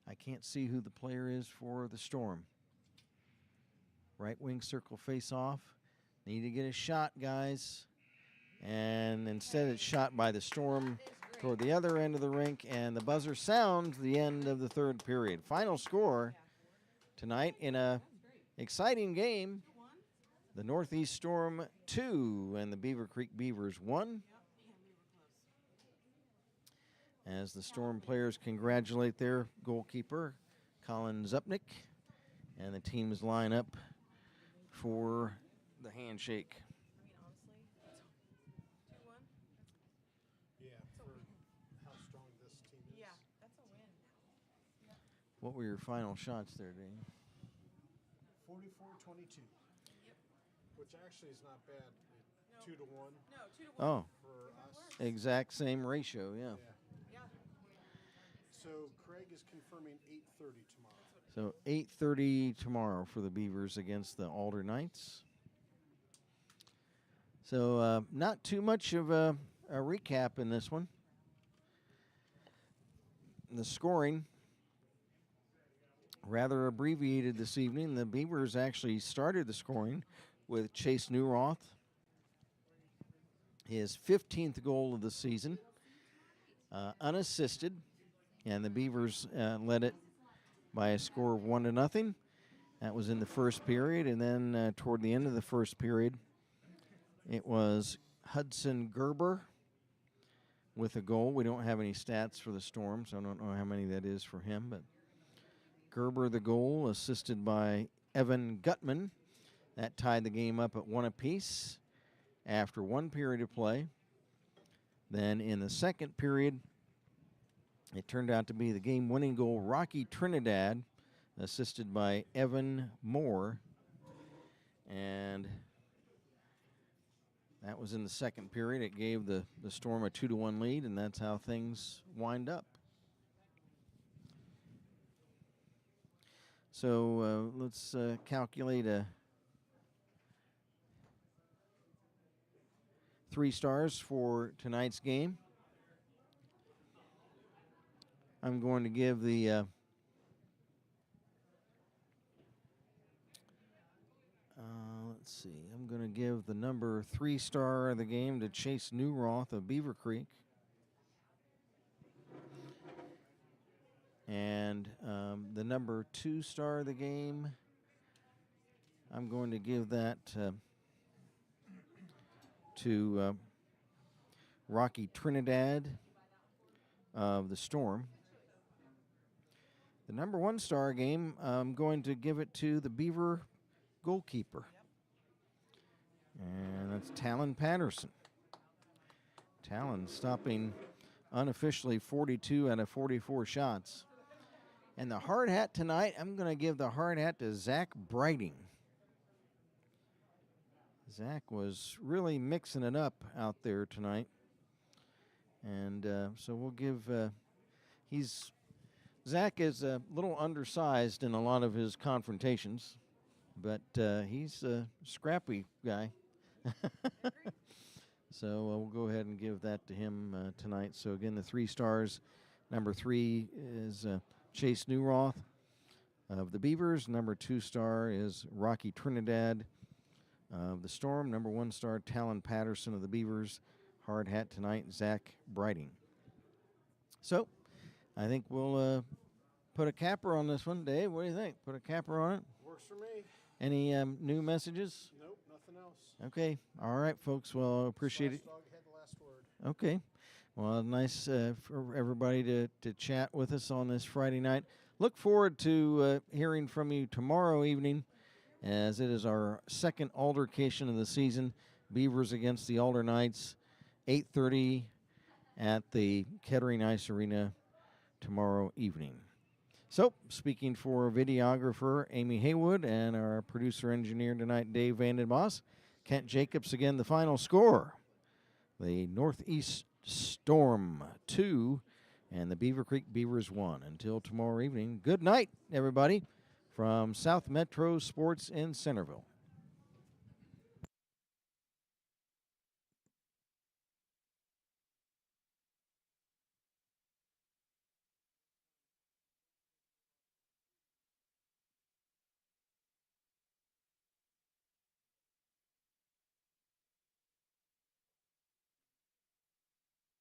I can't see who the player is for the Storm. Right wing circle face off. Need to get a shot, guys. And instead it's shot by the Storm toward the other end of the rink, and the buzzer sounds the end of the 3rd period. Final score tonight in a exciting game. The Northeast Storm 2 and the Beavercreek Beavers 1. As the Storm players congratulate their goalkeeper, Colin Zupnik, and the teams line up for the handshake. Yeah, for how strong this team is. Yeah, that's a win. What were your final shots there, Dane? 44-22. Which actually is not bad. 2 to 1 No, 2 to 1. Oh, for us. exact same ratio, yeah. Yeah. So Craig is confirming 8:30 tomorrow. So 8:30 tomorrow for the Beavers against the Alder Knights. So not too much of a recap in this one. The scoring rather abbreviated this evening. The Beavers actually started the scoring with Chase Newroth, his 15th goal of the season, unassisted, and the Beavers led it by a score of 1-0. That was in the first period, and then toward the end of the first period, it was Hudson Gerber with a goal. We don't have any stats for the Storm, so I don't know how many that is for him, but Gerber the goal, assisted by Evan Gutman. That tied the game up at 1 apiece after 1 period of play. Then in the second period, it turned out to be the game-winning goal, Rocky Trinidad, assisted by Evan Moore. And that was in the second period. It gave the Storm a 2-1 lead, and that's how things wind up. So let's calculate a 3 stars for tonight's game. I'm going to give the let's see. I'm going to give the number 3 star of the game to Chase Newroth of Beavercreek. And the number 2 star of the game, I'm going to give that to Rocky Trinidad of the Storm. The number 1 star game, I'm going to give it to the Beaver goalkeeper. And that's Talon Patterson. Talon stopping unofficially 42 out of 44 shots. And the hard hat tonight, I'm going to give the hard hat to Zach Brighting. Zach was really mixing it up out there tonight. And so we'll give, Zach is a little undersized in a lot of his confrontations, but he's a scrappy guy. So we'll go ahead and give that to him tonight. So again, the 3 stars. Number 3 is Chase Newroth of the Beavers. Number 2 star is Rocky Trinidad of the Storm. Number 1 star, Talon Patterson of the Beavers. Hard hat tonight, Zach Brighting. So I think we'll put a capper on this one. Dave, what do you think? Put a capper on it? Works for me. Any new messages? Nope, nothing else. Okay. All right, folks. Well, appreciate it. Dog had the last word. Okay. Well, nice for everybody to chat with us on this Friday night. Look forward to hearing from you tomorrow evening, as it is our second altercation of the season. Beavers against the Alder Knights, 8:30 at the Kettering Ice Arena tomorrow evening. So, speaking for videographer Amy Haywood and our producer-engineer tonight, Dave Vandenbos, Kent Jacobs again, the final score. The Northeast Storm 2 and the Beavercreek Beavers 1. Until tomorrow evening, good night, everybody, from South Metro Sports in Centerville.